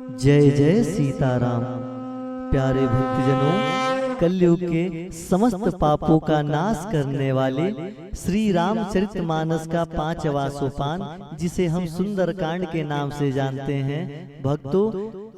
जय जय सीताराम। प्यारे भक्तजनों, कलयुग के समस्त पापों का नाश करने वाले श्री रामचरितमानस का 5वां सोपान, जिसे हम सुंदरकांड के नाम से जानते हैं। भक्तों,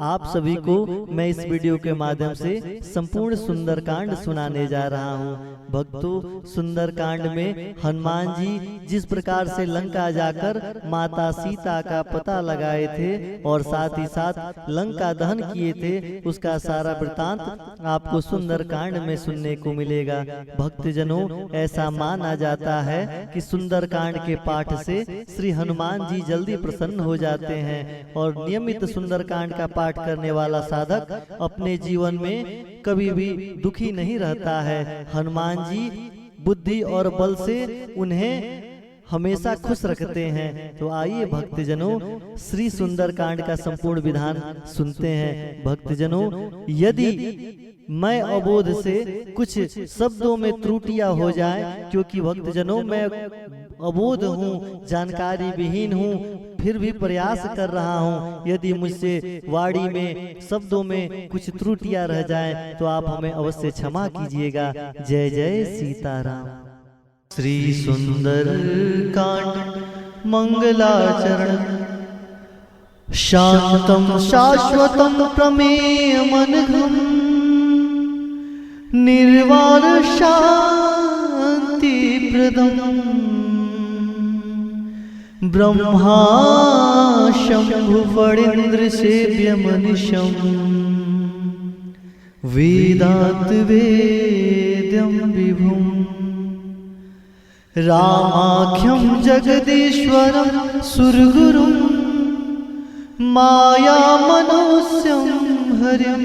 आप सभी को मैं इस वीडियो के माध्यम से संपूर्ण सुंदरकांड सुनाने जा रहा हूँ। भक्तों, सुंदरकांड में हनुमान जी जिस प्रकार से लंका जाकर माता सीता का पता लगाए थे और साथ ही साथ लंका दहन किए थे, उसका सारा वृतांत आपको सुंदरकांड में सुनने को मिलेगा। भक्तजनों, ऐसा माना जाता है कि सुंदरकांड के पाठ से श्री हनुमान जी जल्दी प्रसन्न हो जाते हैं और नियमित सुंदरकांड का पाठ करने वाला साधक अपने जीवन में कभी भी दुखी नहीं रहता है। हनुमान जी बुद्धि और बल से उन्हें हमेशा खुश रखते हैं। तो आइए भक्तजनों, श्री सुंदरकांड का संपूर्ण विधान सुनते हैं। भक्तजनों, यदि मैं अबोध से कुछ शब्दों में त्रुटियां हो जाए, क्योंकि भक्तजनों मैं अबोध हूँ, जानकारी विहीन हूँ, फिर भी प्रयास कर रहा हूँ। यदि मुझसे वाणी में शब्दों में कुछ त्रुटियां रह जाएं, तो आप हमें अवश्य क्षमा कीजिएगा। जय जय सीताराम। श्री सुंदर कांड मंगलाचरण। शांतम शाश्वतम प्रमेयमनघम निर्वाण शांति प्रदम ब्रह्मा शंभु फणीन्द्र सेव्य मनिशम वेदांत वेद्यम विभुम रामाख्यम जगदीश्वरम सुरगुरुम माया मनुष्यम हरिम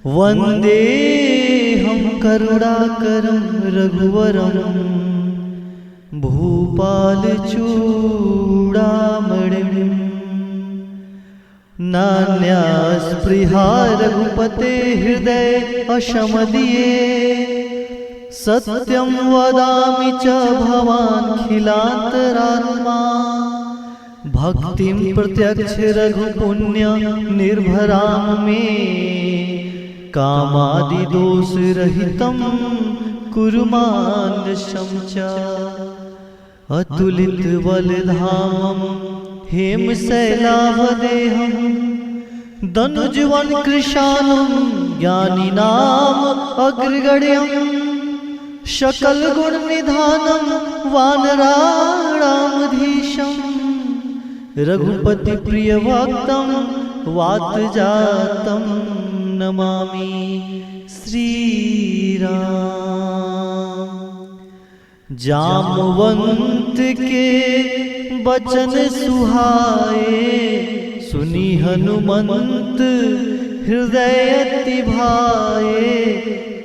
वंदे हम करुणाकरम रघुवरम भूपाल चूड़ामणिम नान्यास्पृहा रघुपते हृदय अशमदीये सत्यम वदामि च भवान्खिलान्तरात्मा भक्तिं प्रत्यक्ष रघुपुण्य निर्भरां मे कामादि दोष रहितं कुरु मानसं च अतुलित बलधामं हेमशैलावदेहं दनुजवन कृशानं ज्ञानिनाम अग्रगण्यं शकल गुण निधानम वानराणामधीशम रघुपति प्रिय भक्तम वात जातम नमामि श्री राम। जामवंत के बचन सुहाए सुनी हनुमंत हृदय अति भाए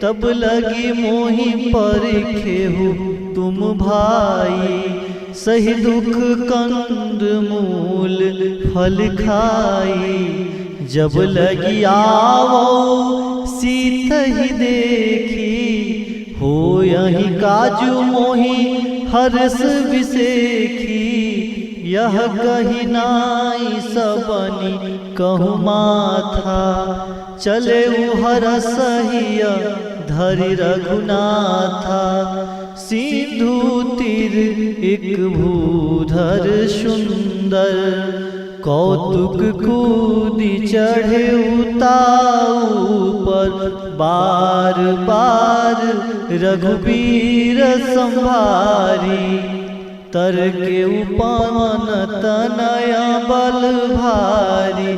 तब लगी मोहि परिखेहु तुम भाई सही दुख कंद मूल फल खाई जब लगी आवो सीत ही देखी हो यही काजू मोहि हर्ष विसेखी यह कही नाई सबनी कहु माथा चले हरसहिय धरि रघुनाथा सिंधु तीर एक भूधर सुंदर कौतुक कूदी चढ़े उताऊ पर बार बार रघुबीर संभारी तर के उपवन तनया बल भारी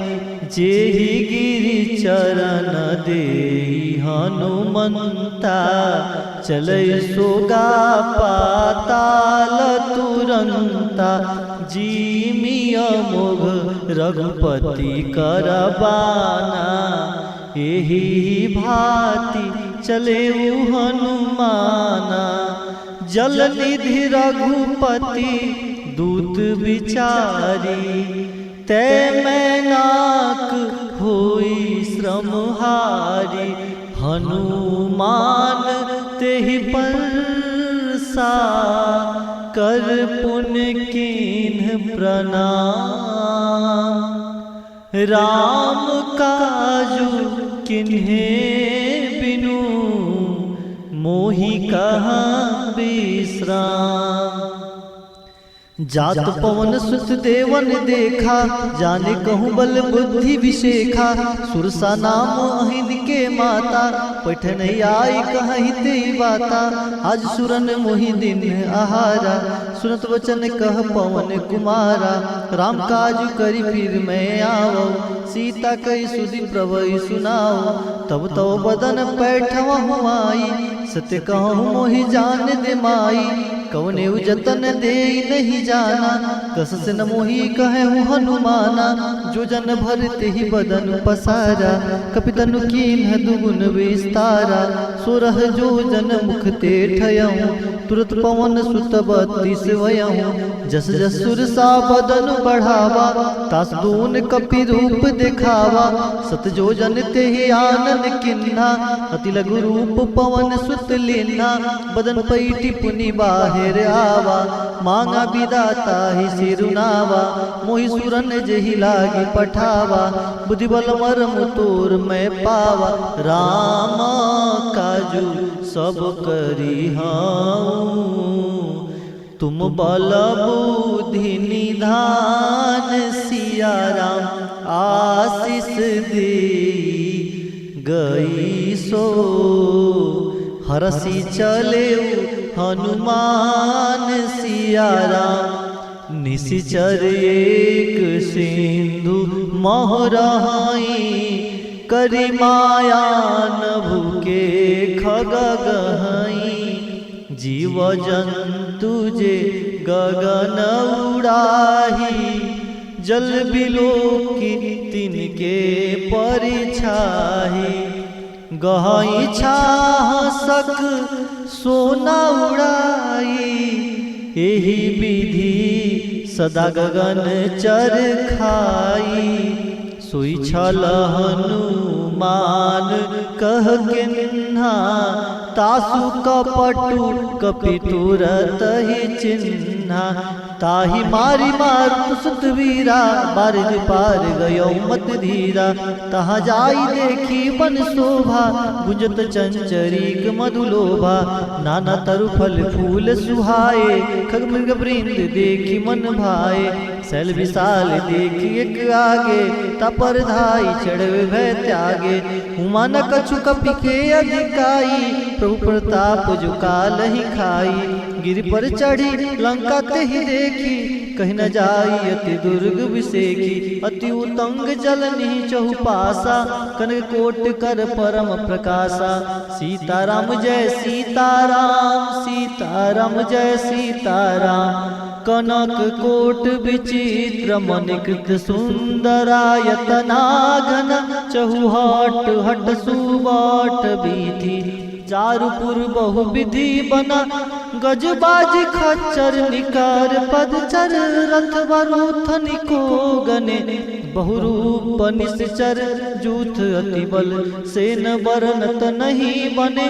जेहि गिरि चरण देहि हनुमंता चलै सोगा पाताल तुरंता जीमिय मोघ रघुपति करबाना एहि भांति चले हनुमाना जल निधि रघुपति दूत विचारी तै मैनाक होई श्रमहारी हनुमान तेहि परसा कर पुन कीन्ह प्रणाम राम काजू किन्हे बिनु मोहि कहाँ विश्राम। जात पवन सुत देवन देखा, जाने कहूँ बल बुद्धि विशेखा। सुरसा नाम अहिंद के माता, पैठन आई कहीं ते बाता। आज सुरन मोहि दिन आहारा, सुनत वचन कह पवन कुमारा। राम काज करी फिर मैं आओ, सीता कई सुधि प्रभु सुनाओ। तब तो बदन पैठवा हुआई, सत्य कहूँ मोहि जान दे माई। कवने जतन दे नहीं जाना, कस से न मोहि कहे हनुमाना। जो जन भरते ही बदन पसारा, कपितनु कीन्ह दुगुन विस्तारा। सोरह जो जन मुख ते ठयऊँ, तुरत पवन सुत 32 वयऊँ। जस जस सुरसा बदन बढ़ावा, तास दून कपि रूप दिखावा। सत जो जन ते ही आनंद किन्हा, अति लघु रूप पवन सुत लेना। बदन पैठी पुनि बाहिर आवा, मांगा विदाता ही सिरुनावा। मोहि सुरन जही लागी पठावा, बुद्धि बल मरम तोर मैं पावा। राम काजू सब करी तुम बल बुद्धि निधान। सिया राम आशीष दे गई सो, हरसी चले हनुमान। सिया राम निशिचर एक सिंधु मोहराई। करी माया नभु के खग गहई। जीव जंतु जे गगन उड़ाही। जल बिलो की तिनके परिछाही। गहई छाह सक सोना उड़ाई। एही विधि सदा गगन चर खाई। सोई छल हनुमान कह किन्हा। तासु कपटु कपि तुरत ही चिन्हा। ताहि मारी मार सुत वीरा। बारिज पार गयो मत धीरा। तहाँ जाई देखी बन शोभा। गुंजत चंचरीक मधुलोभा। नाना तरु फल फूल सुहाए। खग मृग वृंद देखी मन भाए। शैल विशाल देखी एक आगे। तपर धाई चढ़वे भय त्यागे। उमा न कछु कपि के अधिकाई। प्रभु प्रताप जो काल ही खाई। गिर पर चढ़ी लंका ते ही देखी। कहीं न जाई अति दुर्ग विसेखी। अति उतंग जल नहीं चहुपासा। कनक कोट कर परम प्रकाशा। सीताराम जय सीताराम। सीताराम जय सीताराम। कनक कोट विचित्र मणिकृत सुंदरायतना घन। चहुहट हट सुबाट बीथी। चारुपुर बहु विधि बना। गजबाज खच्चर निकार पदचर। रथ वरुथनि को गने। बहुरूप निश्चर जूथ अति बल। सेन बरनत नहीं बने।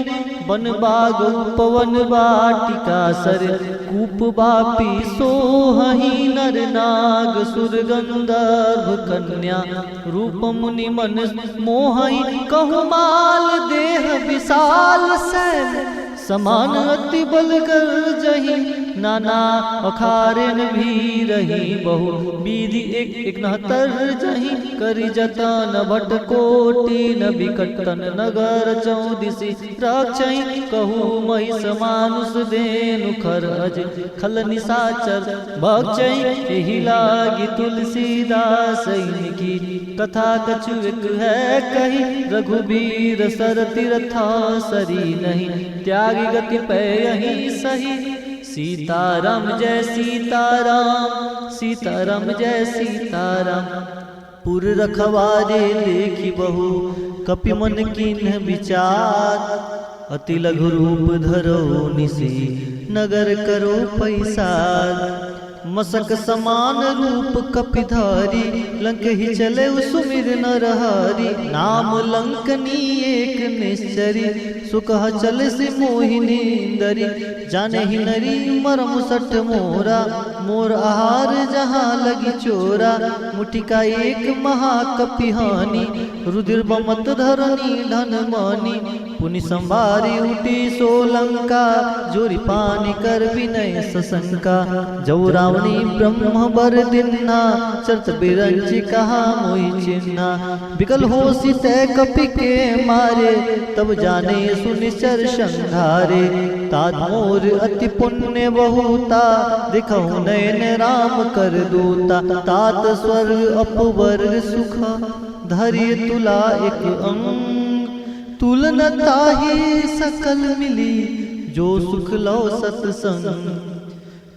बन बाग पवन वाटिका सर। कूप बापी सोहहि नर नाग। सुर गंधर्व कन्या रूप मुनि मन मोहई। कहु माल देह विशाल सैन। समान अति बल कर जही। नाना अखारेन भी रही। बहु विधि एक 69 जही। करी जतन भट कोटि न विकटन नगर। 34 रक्षई कहू महिष मानुष देनु खर अज। खल निशाचर भक्षई। एहि लागी तुलसीदास की। कथा कछु एक है कही। रघुबीर सर तीर्था सरी नहीं। त्यागी गति पे यही सही। सीताराम जय सीताराम। सीताराम जय सीताराम। पुर रखवारे देखी बहु। कपि मन कीन्ह विचार। अति लघु रूप धरो निसी। नगर करो पैसार। मसक समान रूप कपिधारी। लंक ही चले सुमिर नरहरि। नाम लंकनी एक निश्चरी। सुकह चल से मोहिनी दरी। जाने ही नरी मरम सठ मोरा। मोर आहार जहाँ लगी चोरा, मुठी का एक महाकपिहानी, रुधिर बमत धरनी धन मानी, पुनि संभारी उठी सोलंका, जोरी पानी कर विनय सशंका, जौ रावणी ब्रह्म बर दिन्ना, चरत बिरंची कहा मोहि चिन्हा, बिकल हो सीते कपि के मारे, तब जाने सुनिश्चर संघारे, तात मोर अति पुण्य बहुता, दिखहु नयन राम कर दूता, तात स्वर्ग अपवर्ग सुख, धरि तुला एक अंग, तुलना ताहि सकल मिली, जो सुख लो सत्संग,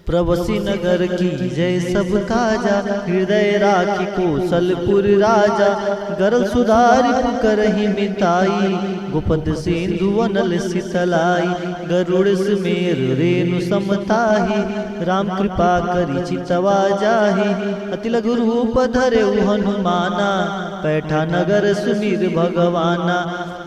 प्रवसी नगर की जय सब काजा, हृदय राखी कौशलपुर राजा, गरल सुधारि पुकरहि मिताई, गोपद सिंधु अनल शीतलाई, गरुड़ सुमेर रेणु समताही, राम कृपा करी चितवा जाहि, अति लघु रूप धरे हनुमाना, पैठा नगर सुमीर भगवाना,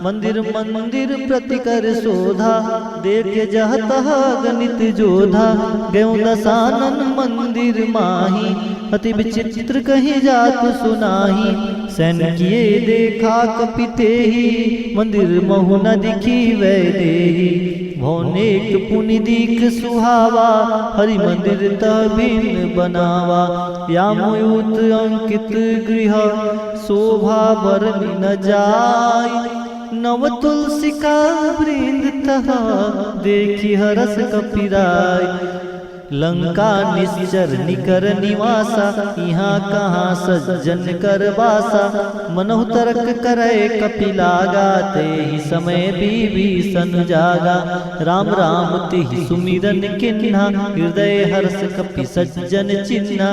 मंदिर मंदिर प्रति कर शोधा, देखे जह तह गणित जोधा, गयो दसानन मंदिर माही, अति विचित्र कहीं जात सुनाही, सैन किए देखा कपितेहि, मंदिर महु न दिखी वै देहि, भौनेक पुनि दीख सुहावा, हरि मंदिर तबिन बनावा, यामयुत अंकित गृह, शोभा बरनि न जाय, नव तुलसी का वृंद तह, देखी हरस कपिराय, लंका निश्चर निकर निवासा, यहाँ कहाँ सज्जन कर बासा, मनहु तरक करे कपिलागा, ते ही समय विभीषण जागा, राम राम तिहि सुमिरन किन्हा, हृदय हर्ष कपि सज्जन चिन्हा,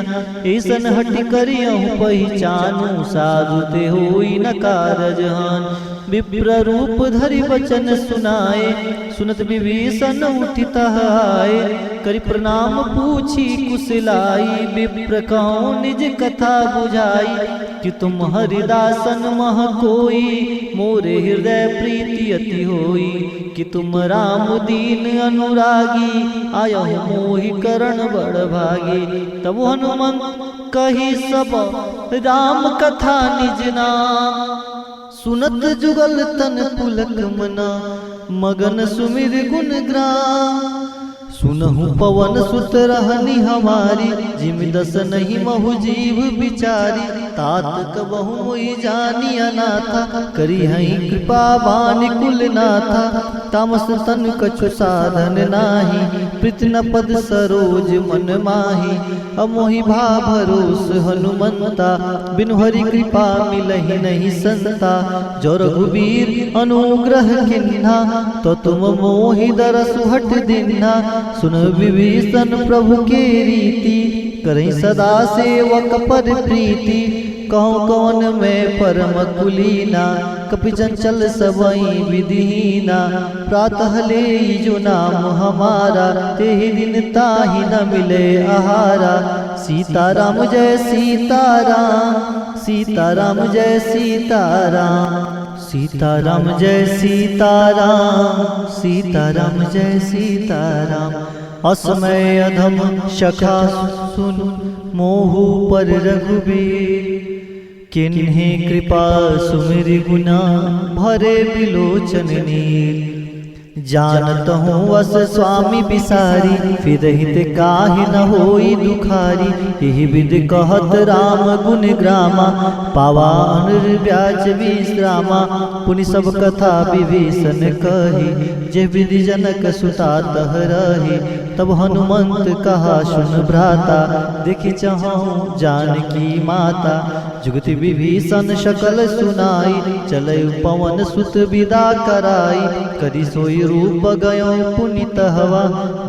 ऐसन हटि करियहु पहिचानु, साधु ते होई न कारज हान, विप्र रूप धरि वचन सुनाए, सुनत विभीषण उठित आए, करि प्रणाम पूछी कुशलाई, विप्र कहूँ निज कथा बुझाई, कि तुम हरिदासन मह कोई, मोरे हृदय प्रीति अति होई, कि तुम राम दीन अनुरागी, आयहु मोहि करण बड़ भागी, तब हनुमंत कही सब राम कथा निज नाम, सुनत जुगल तन पुलक मना, मगन सुमिर गुण ग्राम, सुनहु पवन सुत रहनी हमारी, जिम दस नहीं महु जीव बिचारी, तात कबहु मोहि जानी अनाथा, करी हई कृपा बानि कुल नाथा, तामस तन कछु साधन नाही, प्रीत न पद सरोज मन माही, अमोहि भा भरोस हनुमंता, बिनु हरि कृपा मिलहि नहीं संता, जो रघुबीर अनुग्रह किन्हा, तो तुम मोहि दरसु हट दिन्हा, सुन विभीषण प्रभु के रीति, करहि सदा सेवक पर प्रीति, कहूँ कौन मैं परम कुलीना, कपि चंचल सबई विधिहीना, प्रातः ले जो नाम हमारा, तेहि दिन ताहि न मिले आहारा, सीताराम जय सीताराम, सीताराम जय सीताराम, सीताराम जय सीताराम, सीताराम जय सीताराम, असमय अधम शखा सुन, मोहु पर रघुबीर, किन्हीं कृपा सुमिरि गुना, भरे बिलोचन नीर, जानत हूँ वस स्वामी बिसारी, फिर हित काहि न होई दुखारी, यही विध कहत राम गुण ग्रामा, पावा अनुर्व्याज विश्रामा, पुनि सब कथा विभीषण कही, जे विधि जनक सुता तह रही, तब हनुमंत कहा सुन भ्राता, देखि चहु जानकी माता, जुगति विभीषण सकल सुनाई, चलै पवन सुत विदा कराई, करि सोई रूप गयो पुनित हवा,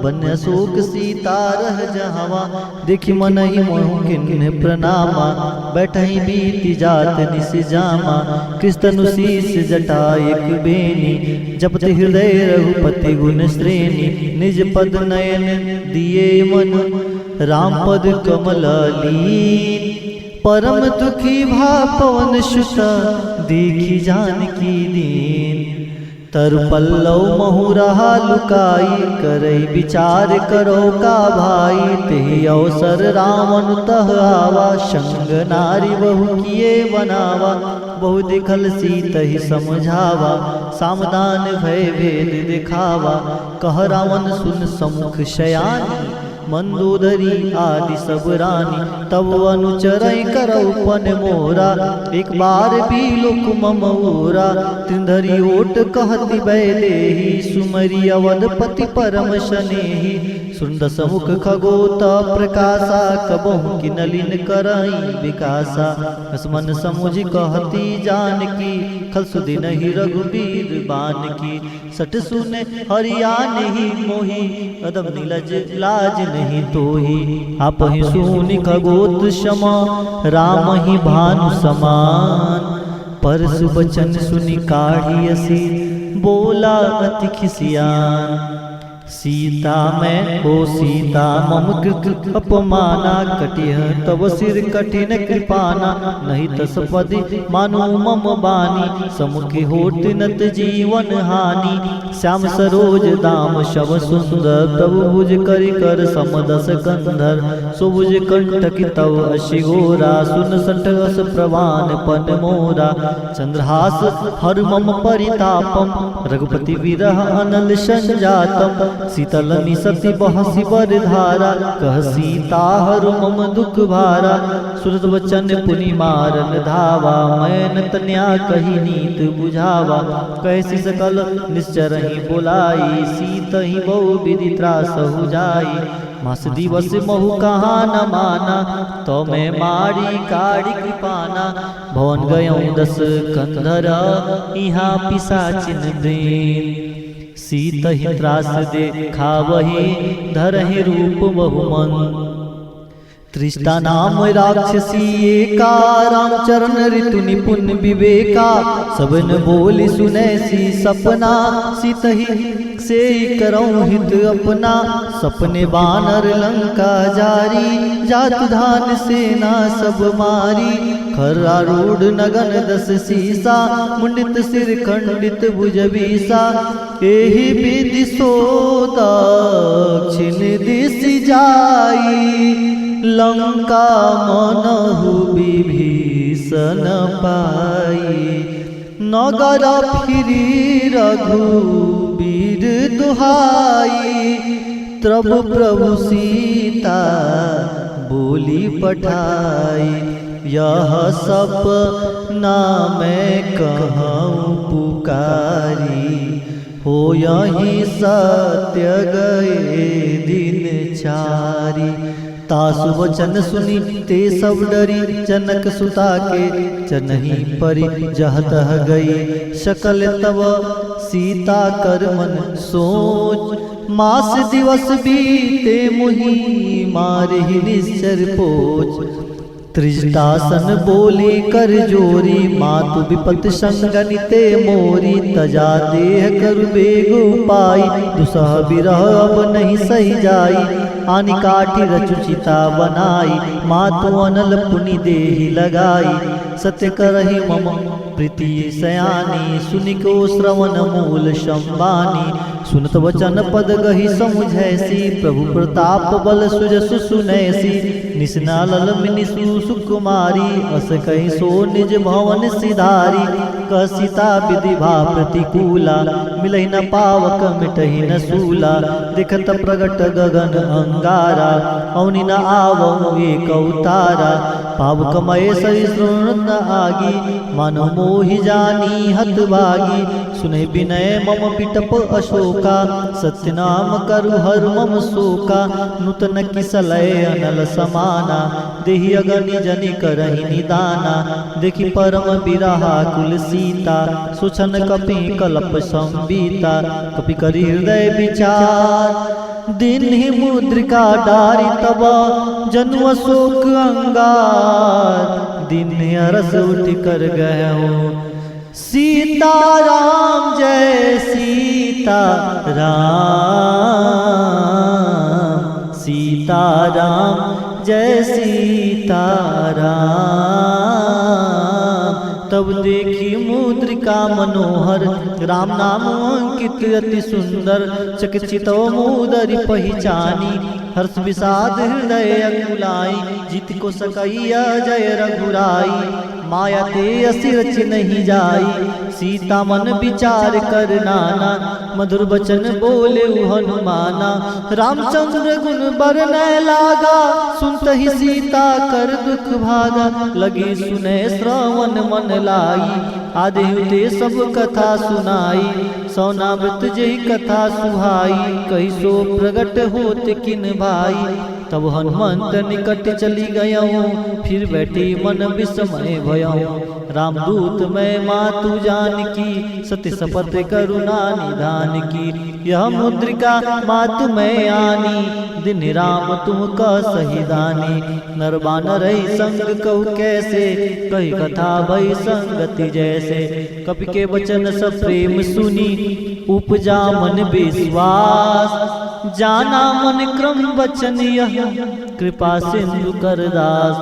बन शोक सीता रह जहवा, देखि मनहि मोहु किन्ह प्रणामा, बैठहि बीति जात निस जामा, कृष्ण शीस जटा एक बेनी, जपत हृदय रघुपति गुण श्रेणी, निज पद नयन दिए मन, राम पद कमल लीन, परम दुखी भा पवन सुत, देखी जानकी दीन, तर पल्लव महुरहा लुकाई, करई विचार करो का भाई। ते अवसर रावण तह आवा, संग नारी बहु किए बनावा। बहु दिखल सीत ही समझावा, सामदान भय भेद दिखावा। कह रावण सुन समुख शयानी, मंदोदरी आदि सब रानी। तब अनुचरई करौपन मोरा, एक बार भी लोक ममोरा। त्रिधरी ओट कहति बैदेही, सुमरी अवधपति परम शनेही। सुंदर समुख खगोत प्रकाशा, कबहु की नलिन करई विकासा। असमन समुझ कहती जानकी, खल सुदिन ही रघुबीर बानकी। सट सुने हरिया नहीं मोही, अदम नीलज लाज नहीं तोही। आप ही सुनि खगोत क्षमा, राम ही भानु समान। परसु बचन सुनि काढ़ी असी, बोला अति खिसियान। सीता मैं हो सीता मम कृत अपमाना, कटिह तब सिर कठिन कृपाना। नहीं तस पदि मानो मम बानी, समुखी होत नत जीवन हानि। श्याम सरोज दाम शव सुंदर, प्रभु भुज करि कर समदस कंधर। सुभुज कंटक तव अशि घोरा, सुन सटस प्रवान पन मोरा। चंद्रहास हर मम परितापम, रघुपति विरह अनल संजातम। शीतल निसति बहसी बर धारा, कह सीता हरु मम दुख भारा। सुरत वचन पुनि मारन धावा, मैं तन्या कही नीत बुझावा। कैसी सकल निश्चर ही बुलाई, सीत ही बहु विधि त्रास हो जाई। मास दिवस महु कहाँ न माना, तो मैं मारी काढ़ी कृपाना। भवन गयऊँ 10 कंधर, यहाँ पिशाचिन दीन। सीत ही त्रास देखा वही, धरहि रूप बहुमन। त्रिष्टा नाम राक्षसी एका, रामचरण ऋतु निपुण विवेका। सबन बोली सुने सी सपना, सीत ही से करऊँ हित अपना। सपने बानर लंका जारी, जात धान सेना सब मारी। खरारूढ़ नगन 10 सीसा, मुंडित सिर खंडित भुज बीसा। एहि विधि सो दक्षिण दिश जाई, लंका मनहु विभीषण पाई। नगर फिरी रघुबीर दुहाई, तब प्रभु सीता बोली पठाई। यह सपना मैं कहूँ पुकारी, हो यही सत्य गए दिन चारी। तासु वचन सुनी ते सब डरी, जनक सुता के चनहि परि जहतह गई। सकल तव सीता कर मन सोच, मास दिवस बीते मुहि मारहि निश्चर पोच। त्रिजटासन बोले कर जोरी, मातु विपत संगनिते मोरी। तजा देह कर बेगु पाई, दुसह विरह अब नहीं सही जाई। आनि काठी रचुचिता बनाई, मातु अनल पुनि देहि लगाई। सत्य करहि मम प्रीति सयानी, सुनिको श्रवण मूल संबानी। सुनत वचन पद गही समुझैसी, प्रभु प्रताप बल सुजसु सुनैसी। निस्ना लल मिनिसु सुकुमारी, अस कहि सो निज भवन सिधारी। कह सीता विधि भा प्रतिकूला, मिलहि न पावक मिटहि न सूला। दिखत प्रगट गगन अंगारा, अवनि न आवहु एक अवतारा। पावक मय सरिसृण न आगी, मन मोहि जानी हतभागी। सुने विनय मम पिटप अशोका, सत्य नाम करु हर मम शोका। नूतन किसलय अनल समाना, देहि अगनि जनि करहि निदाना। देखि परम बिरहा कुल सीता, सुछन कपि कलप संबीता। कपि करि हृदय विचार, दिन ही मुद्रिका डारी। तब जनु अशोक अंगार, दिन अरस उठ कर गए हो। सीता राम जय सीता राम, सीता राम जय सीता राम। तब देखी मुद्रिका मनोहर, राम नाम अंकित अति सुंदर। चकित मुदरि पहिचानी, हर्ष विषाद हृदय अकुलाई। जीत को सकैया जय रघुराई, माया ते असि रच नहीं जाई। सीता मन विचार कर नाना, मधुर बचन बोले हनुमाना। रामचंद्र गुण बरनय लागा, सुनत ही सीता कर दुख भागा। लगी सुने श्रवण मन लाई, आदेहु ते सब कथा सुनाई। सौनावृत जय कथा सुहाई, कही सो प्रगट होत किन भाई। तब हनुमंत निकट चली गयऊँ, फिर बैठी मन विस्मय भयऊँ। रामदूत मैं मातु जानकी, सत्य शपथ करुणा निधान की। यह मुद्रिका मातु मैं आनी, दिन राम तुम का सही दानी। नर बानर संग कहु कैसे, कही कथा भई संगति जैसे। कपि के वचन सब प्रेम सुनी, उपजा मन विश्वास। जाना मन क्रम वचन यह, कृपा सिंधु कर दास।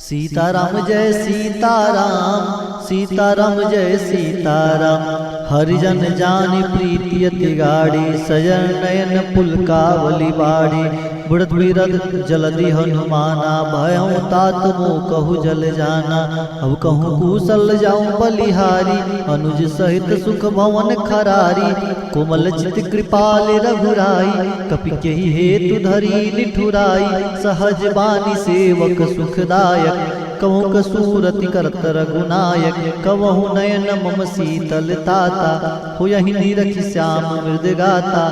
सीताराम जय सीताराम, सीताराम जय सीताराम। हरिजन जानि प्रीति अति गाढ़ी, सजन नयन पुलकावली बाड़ी। बुढ़त बिरद जलधि हनुमाना, भयऊँ तात मोह कहु जल जाना। अब कहूँ कुशल जाऊँ बलिहारी, अनुज सहित सुख भवन खरारी। कोमल चित कृपाल रघुराई, कपि केहि हेतु धरी निठुराई। सहज बानी सेवक सुखदायक, कहूँ कसूरति करत रघुनायक। कहूँ नयन मम शीतल ताता, हो यही निरखि श्याम मृद गाता।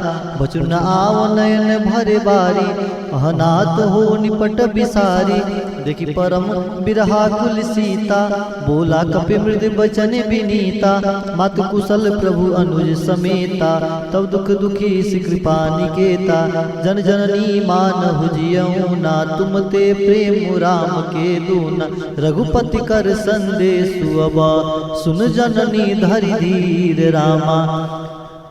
बचु न आव नयन भरे बारी, अहनाथ हो निपट बिसारी। देखी परम बिरहा कुल सीता, बोला कपि मृद बचन विनीता। मातु कुशल प्रभु अनुज समेता, तब दुख दुखी सि कृपा निकेता। जन जननी मानहु जियऊँ ना, तुम ते प्रेम राम के दूना। रघुपति कर संदेशु अब, सुन जननी धरि धीर रामा।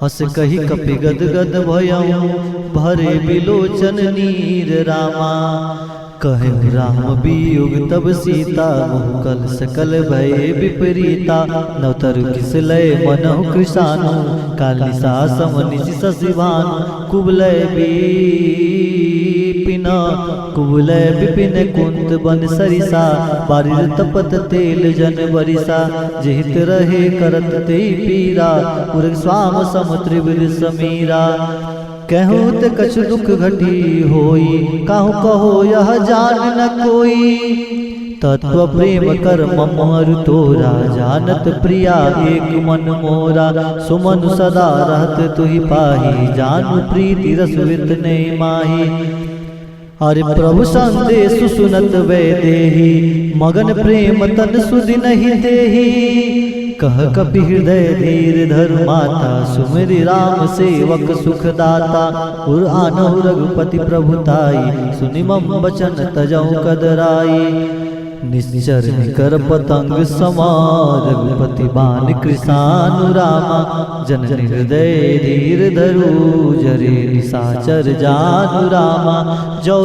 हस कही कपि गद गद भयऊँ, भरे बिलोचन नीर रामा। कहे राम वियोग तब सीता, मुकल सकल भय विपरीता। नवतर किसलय मनहु कृशानु, कालिसा समनिशि शशिभानु। कुबलय कुबलय विपिन कुंत बन सरिसा। बारिर तपत तेल जन बरिसा, जेहित रहे करत ते पीरा। उर स्वाम सम त्रिविध समीरा। कहूँ ते कछु दुख घटी होई, कहूँ कहो यह जान न कोई। तत्व प्रेम कर ममरु तोरा, जानत प्रिया एक मन मोरा। सुमन सदा रहत तुहि पाही, जानु प्रीति रस वित नहीं माही। अरे प्रभु संदेश सुनत वै देही, मगन प्रेम तन सुधि नहीं देही। कह कपि हृदय धीर धर माता, सुमिरि राम सेवक सुखदाता। उर आनहु रघुपति प्रभुताई, सुनि मम बचन तजहु कदराई। निश्चर निकर पतंग समा, रघुपति बान कृशानु रामा। जननी हृदय धीर धरु, जरे निशाचर जानु रामा। जो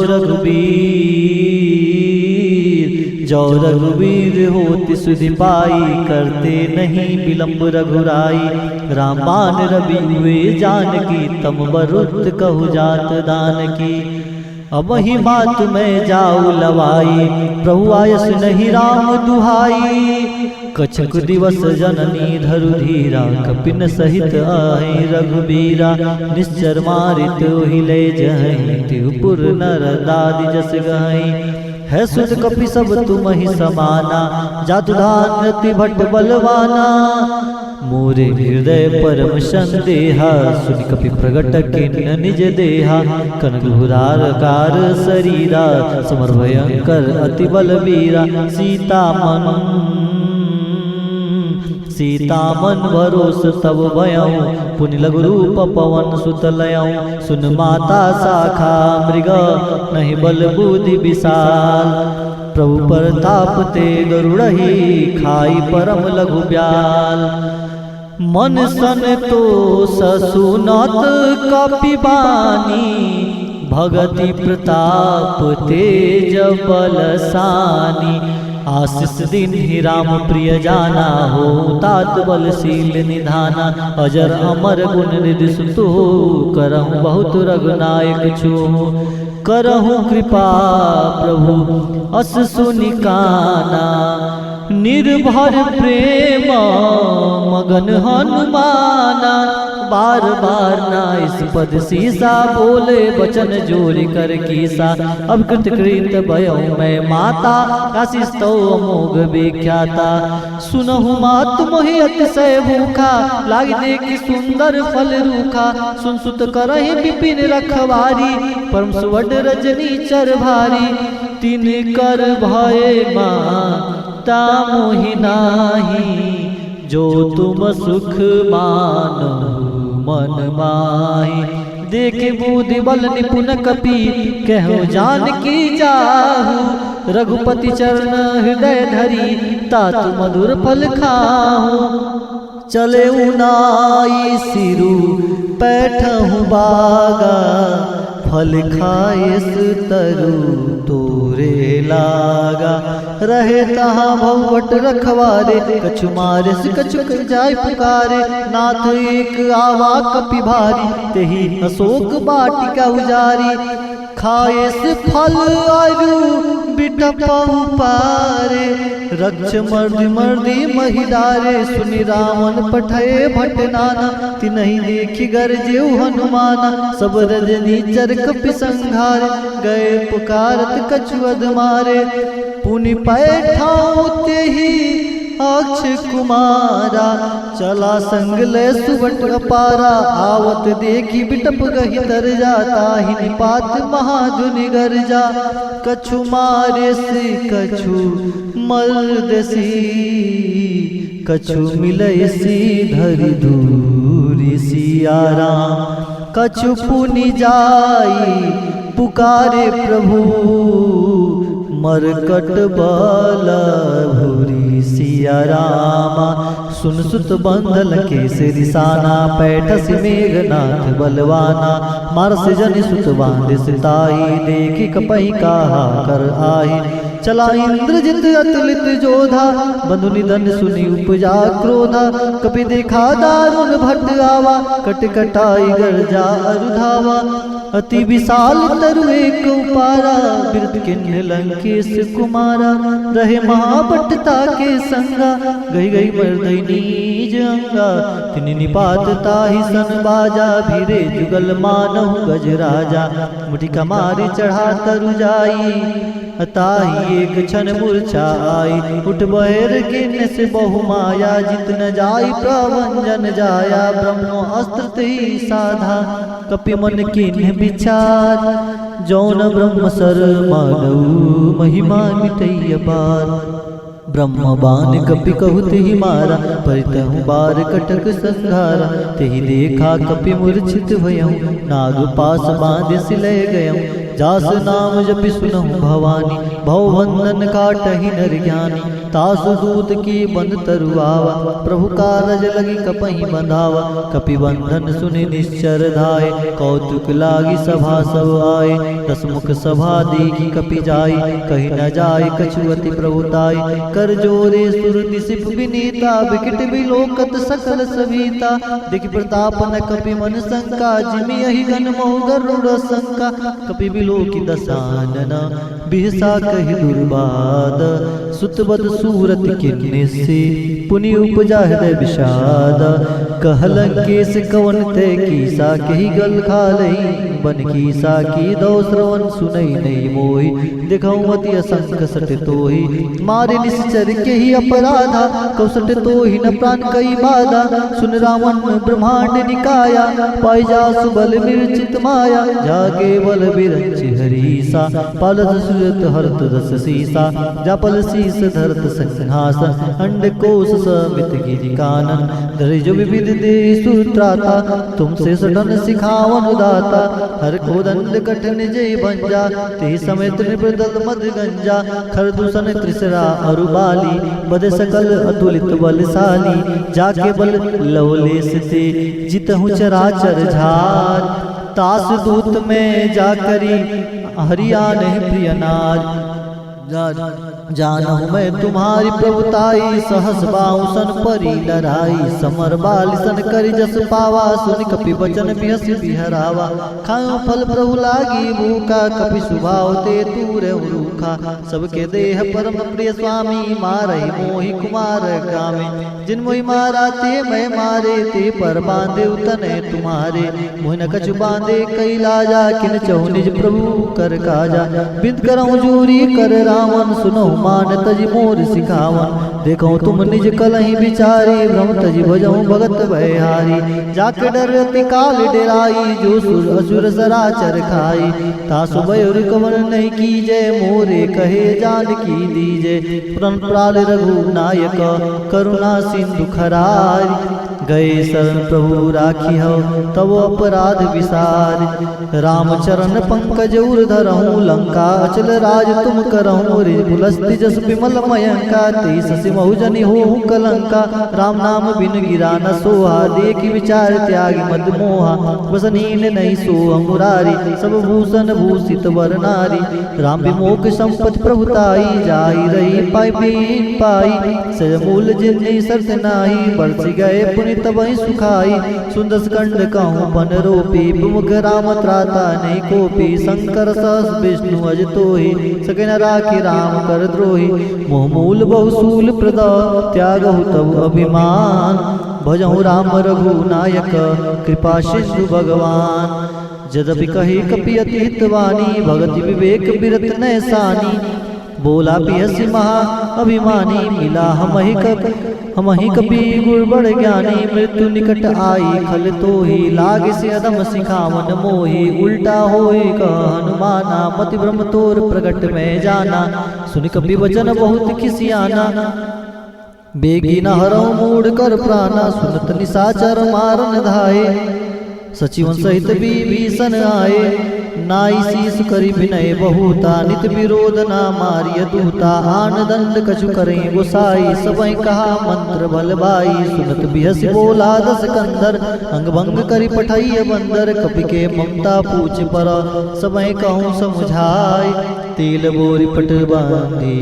रघुवीर होति सुधि पाई, करते नहीं विलंब रघुराई। रामबान रवि हुए जानकी, तम बरुत कहु जात दान की। अब ही बात मैं जाऊ लवाई, प्रभु आयस नहीं राम दुहाई। कछक दिवस जननी धरु धीरा, कपिन सहित आए रघुबीरा। निश्चर मारित हिले जहई, तिहुपुर नर दादि जस गहई। है सुत कपि सब तुम ही समाना, जातु धान रति भट बलवाना। मोरे हृदय परम संदेहा, सुनि कपि प्रगट किन निज देहा। कनक घुराकार शरीरा, समर भयंकर अति बलवीरा। सीता मन भरोस तब भयऊँ, पुनि लघु रूप पवन सुत लयऊँ। सुन माता शाखा मृग, नहीं बल बुद्धि विशाल। प्रभु प्रताप ते गरुड़हि, खाई परम लघु ब्याल। मन संतोष सुनत कपि बानी, भगति प्रताप तेज बलसानी। आशीष दिन ही राम प्रिय जाना हो, तात बलशील निधाना, अजर अमर गुण निधि सुतो, करहु बहुत रघुनायक छो, करहु कृपा प्रभु अस सुनिकाना, निर्भर प्रेम मगन हनुमाना, बार बार ना इस पद सीसा, बोले वचन जोरि कर कीसा, अब कृत कृत भयउ मैं माता, काशी स्तव अमोघ विख्याता, सुनहु मात मोहि अतिशय भूखा, लाग देख सुंदर फल रूखा, सुन सुत करहि विपिन रखवारी, परम सुवड रजनी चर भारी, तीन कर भय माता मोहि नाही, जो तुम सुख मानो मन माही, देखे बुद्धि बल निपुण कपि, कहो जानकी जाहू, रघुपति चरण हृदय धरी, तातु मधुर फल खाहू, चले उनाई सिरु पैठहु बागा, फल खाएस तरु तोरे लागा, रहे तहाँ भवट रखवारे, कछु मारे से कछु कर जाय पुकारे, नाथ एक आवा कपि भारी, तेहि अशोक बाटिका उजारी, खाए से फल आयु बिटपहु पारे, रक्ष मर्दि मर्दि महिदारे, सुनि रावण पठये भटनाना, तिनहि देखि गरजेउ हनुमाना, सब रजनी चर कपि संघारे, गए पुकारत कछु अधमारे, पुनि पैठाऊ तेहि अक्ष कुमारा, चला संग ले सुबट अपारा, आवत देखी बिटप गही तर जाता, ही निपात महाजुनि गर्जा, कछु मारे से कछु मर्दसी, कछु मिलय सी धरि दूरी सिया राम, कछु पुनि जाई पुकारे प्रभु, मरकट बल भूरी सिया रामा, सुन सुत बंधल केसरी साना, पैठस मेघनाथ बलवाना, मारस जन सुत बांध सिताई, देखी कपहि कहा कर आही, चला इंद्रजित अतुलित जोधा, बंधु निधन सुनि उपजा क्रोधा, कपि देखा दारुण भट आवा, कट कटाई गर्जा अरुधावा, अति विशाल तरु एक उपारा, बिरत किन्ह लंकेश कुमारा, रहे महाबटता के संगा, गई गई मर्दई नीज अंगा, तिनि निपात ताहि सन बाजा, भीरे जुगल मानहु गज राजा, मुठिका मारी चढ़ा तरु जाई, ताहि एक क्षण मूर्छा आई, उठ बहेर किन्ह से बहु माया, जित न जाई प्रभंजन जाया, ब्रह्मो अस्त्र तेहि साधा, कपि मन किन्ह विचार, जौन ब्रह्म सर मानऊ, महिमा मिटई अपार, ब्रह्म बाण कपि कहु तेहि मारा, परितहु बार कटक संघारा, तेहि देखा कपि मूर्छित भयउ, नाग पास बांध सिलय गयउ, जास नाम जपि सुनहु भवानी, भवबंधन काटहि नर ज्ञानी, तासु दूत की बंध तरुआवा, प्रभु कारज लगी कपहि बंधावा, कपि बंधन सुनि निश्चर धाय, कौतुक लागी सभा सब आए, दसमुख सभा देखी कपि जाई, कहि न जाय कछु अति प्रभुताई, कर जोरे सुर दिसिप विनीता, विकट विलोकत सकल सविता, देखि प्रताप न कपि मन शंका, जिमि यहि गन मोह गरुड़ शंका, कपि विलोकि दसानन बिहसा कहि दुर्बाद, सुतबद सूरत किन्ने से पुनि उपजा हृदय विषाद, कहलंकेश कवन ते कीसा, कही गल खालई बन कीसा, की दो श्रवण सुनई नहीं मोहि, देखऊ मति असंख सट तोहि, मारे निश्चर के ही अपराधा, कौसट तोहि न प्राण कई बाधा, सुन रावण ब्रह्मांड निकाया, पाई जासु बल विरचित माया, जागे बल विरंचि हरीसा, पालत सुरत हरत दस सीसा, जापल शीस धरत संहासन, अंड कोश समित गिरि कानन, धरिज विविध दे सूत्राता, तुमसे सटन सिखावन दाता, हर को दंड कठिन जय भंजा, ते समेत निप्रदल मद गंजा, खरदूषण त्रिसरा अरुबाली, बद सकल अतुलित बलशाली, जाके बल लवलेस ते जितहु चराचर झार, तास दूत में जाकरी हरिया नहीं प्रियनार, जानहु मैं तुम्हारी प्रभुताई, सहस बाहुसन परी लड़ाई। समर बाल सन करी जस पावा, सुन कपि वचन बिहस बिहरावा। खाओ फल प्रभु लागी भूखा, कपि स्वभाव ते दूर रूखा। सबके देह परम प्रिय स्वामी, मारहि मोहि कुमार गामे। जिन मोहि मारा ते मैं मारे, ते पर बांधे उतने तुम्हारे। मोहि न कछु बांधे कई लाजा, किन चहु निज प्रभु कर काजा। बिंद करऊं जूरी कर रावण, सुनो मान तज मोर सिखावन। देखो तुम निज कलहि विचारी, भ्रम तज भजऊं भगत भयहारी। जाके डरति काल डेराई, जो सुर असुर सराचर खाई। तासु भयुर कवन नहीं कीजे, मोरे कहे जानकी दीजे। पुरन प्राल रघु नायक, करुणा सिंधु खरारी। गए शरण प्रभु राखी हो, तब अपराध विसार। रामचरण पंकज उर धरहूँ, लंका अचल राज तुम करहूँ। रिज पुलस्ति जस विमल मयंका, तेईस सिमहु जनि होहु कलंका। राम नाम बिन गिरा न सोहा, देखि विचार त्यागी मद मोहा। वसनीन नहीं सो मुरारी, सब भूषण भूषित वर नारी। राम विमोख संपत प्रभुताई, जाई रही पाई बीन पाई। सज मूल जिन्नी सरत नाही, बरस गए पुनि तबहि सुखाई। सुंदर कंड कहूँ बन रोपी, विमुख राम त्राता नहीं कोपी। शंकर सहस विष्णु अज तोहि, सके न राखी राम कर द्रोही। मोह मूल बहुसूल प्रद, त्यागहु तब अभिमान। भजहु राम रघु नायक, कृपा सिंधु भगवान। जदपि कही कपि अति हितवानी, भगति विवेक बिरत नैसानी। बोला पियसि महा अभिमानी, मिला हमहि कपि गुर बड़ ज्ञानी। मृत्यु निकट आई खल तोहि, लाग से अदम सिखावन मोहि। उल्टा होई कह हनुमाना, मति भ्रम तोर प्रगट में जाना। सुन कपि वचन बहुत खिसियाना, बेगी न हरहु मूढ़ कर प्राणा। सुनत निशाचर मारन धाये, सचिवन सहित विभीषण आए। नाई शीस करि विनय बहुता, नित विरोध ना मारिय दूता। आन दंड कछु करें गोसाई, सबहि कहा मंत्र बल बाई। सुनत बिहस बोला दस कंदर, अंग भंग करि पठैय बंदर। कपि के ममता पूछ पर, सबहि कहूँ समुझाई। तेल बोरि पट बांधी,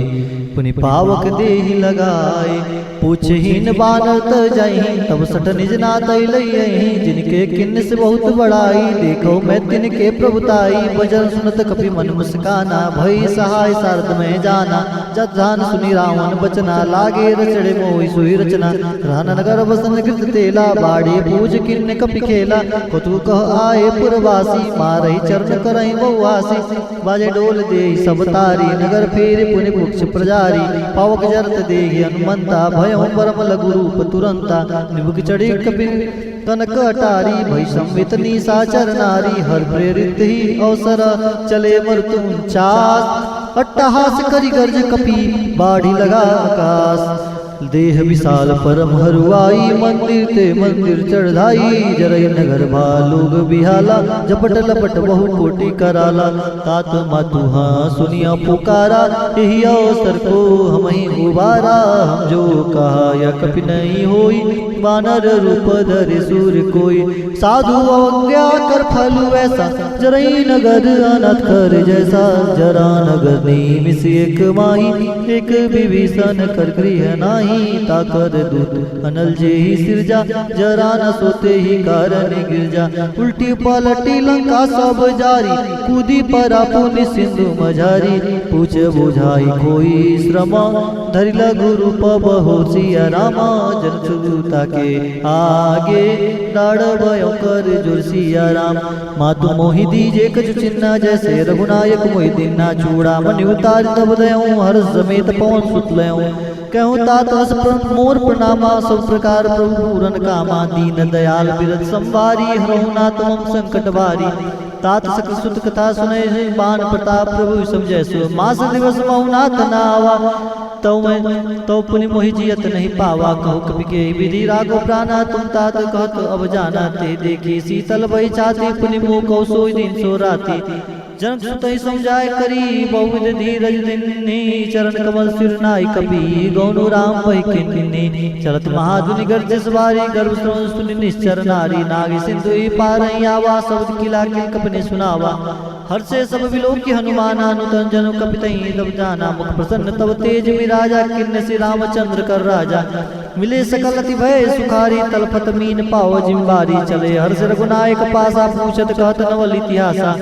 पुनि पावक देहि लगाए। पूछहीन बानर त जाहि, तब सट निज नाथ लइहि। जिनके किन्न से बहुत बड़ाई, देखो मैं तिनके प्रभुताई। बजर सुनत कपि मन मुस्काना, भई सहाय सारद में जाना। जत जान सुनि रावण बचना, लागे रचड़े मोहि सोई रचना। रान नगर बसन कृत तेला, बाड़े पूज किन्न कपि खेला। कतु कह आए पुरवासी, मारहि चरण करहि बहुआसी। बाजे डोल देहि सब तारी, नगर फेर पुनि पुक्ष प्रजारी। पावक जरत देहि हनुमंता, भयउ परम लघु रूप तुरंता। निबुक चढ़ी कपि कनक अटारी, भई संवित निशाचर नारी। हर प्रेरित ही अवसर, चले मृत्यु 49। अट्टहास करि गर्ज कपि, बाढ़ी लगा आकाश। देह विशाल परम हरुआई, मंदिर ते मंदिर चढ़ाई। जरई नगर भालुग बिहाला, झपट लपट बहु कोटि कराला। तात मातु हाँ सुनिया पुकारा, यही अवसर को हमहि उबारा। हम जो कहा या कपि नहीं होई, वानर रूप धरे सूर्य कोई। साधु अवज्ञा कर फल वैसा, जरई नगर अनाथ कर जैसा। जरा नगर निमिष एक माही, एक विभीषण कर गृह नाही। ताकर दूत अनल जे ही सिरजा, जरा न सोते ही कारण गिरजा। उल्टी पलटी लंका सब जारी, कूदी परा पुनि सिंधु मझारी। पूछ बुझाई कोई श्रम, धरि लघु रूप बहुत सिया रामा। जन छुता के आगे, डाढ़ भयो कर जोर सिया राम। मातु मोहि दीजे कछु चिन्ना, जैसे रघुनायक मोहि दीना। चूड़ा मनि उतार तब दयऊं, हर समेत पवन सुत लयऊं। कहूँ तात हस मोर प्रणामा, सब प्रकार प्रभु पूरन कामा। दीन दयाल बिरत संवारी, हरहु नाथ मम संकट बारी। तात सकल सुत कथा सुने, बान प्रताप प्रभु समझै सो। मास दिवस महु नाथ नावा, तो पुनि मोहि जियत नहीं पावा। कहु कपि के विधि राघव प्राणा, तुम तात कहत अब जाना। ते देखी शीतल भई छाती, पुनि मोह कहु सोई दिन सो राती। जनक सुतहि समझाय करी, बहुविध धीरज दिन्नी। चरण कमल सिर नाई कपि, गौनु राम पहि किन्नी। चलत महाधुनि गर्ज सवारी, गर्भ श्रवण सुनि निश्चर नारी। नाग सिंधु पारहि आवा, शब्द किला किल कपि सुनावा। हर्षे सब विलोकी हनुमान अनुतन जनु कपितहि तब जाना मुख प्रसन्न तब तेज में राजा किन्न श्री रामचंद्र कर राजा मिले सकल अति भय सुखारी तलफत मीन पाओ जिम्बारी चले हर्ष रघुनायक पासा पूछत कहत नवल इतिहासा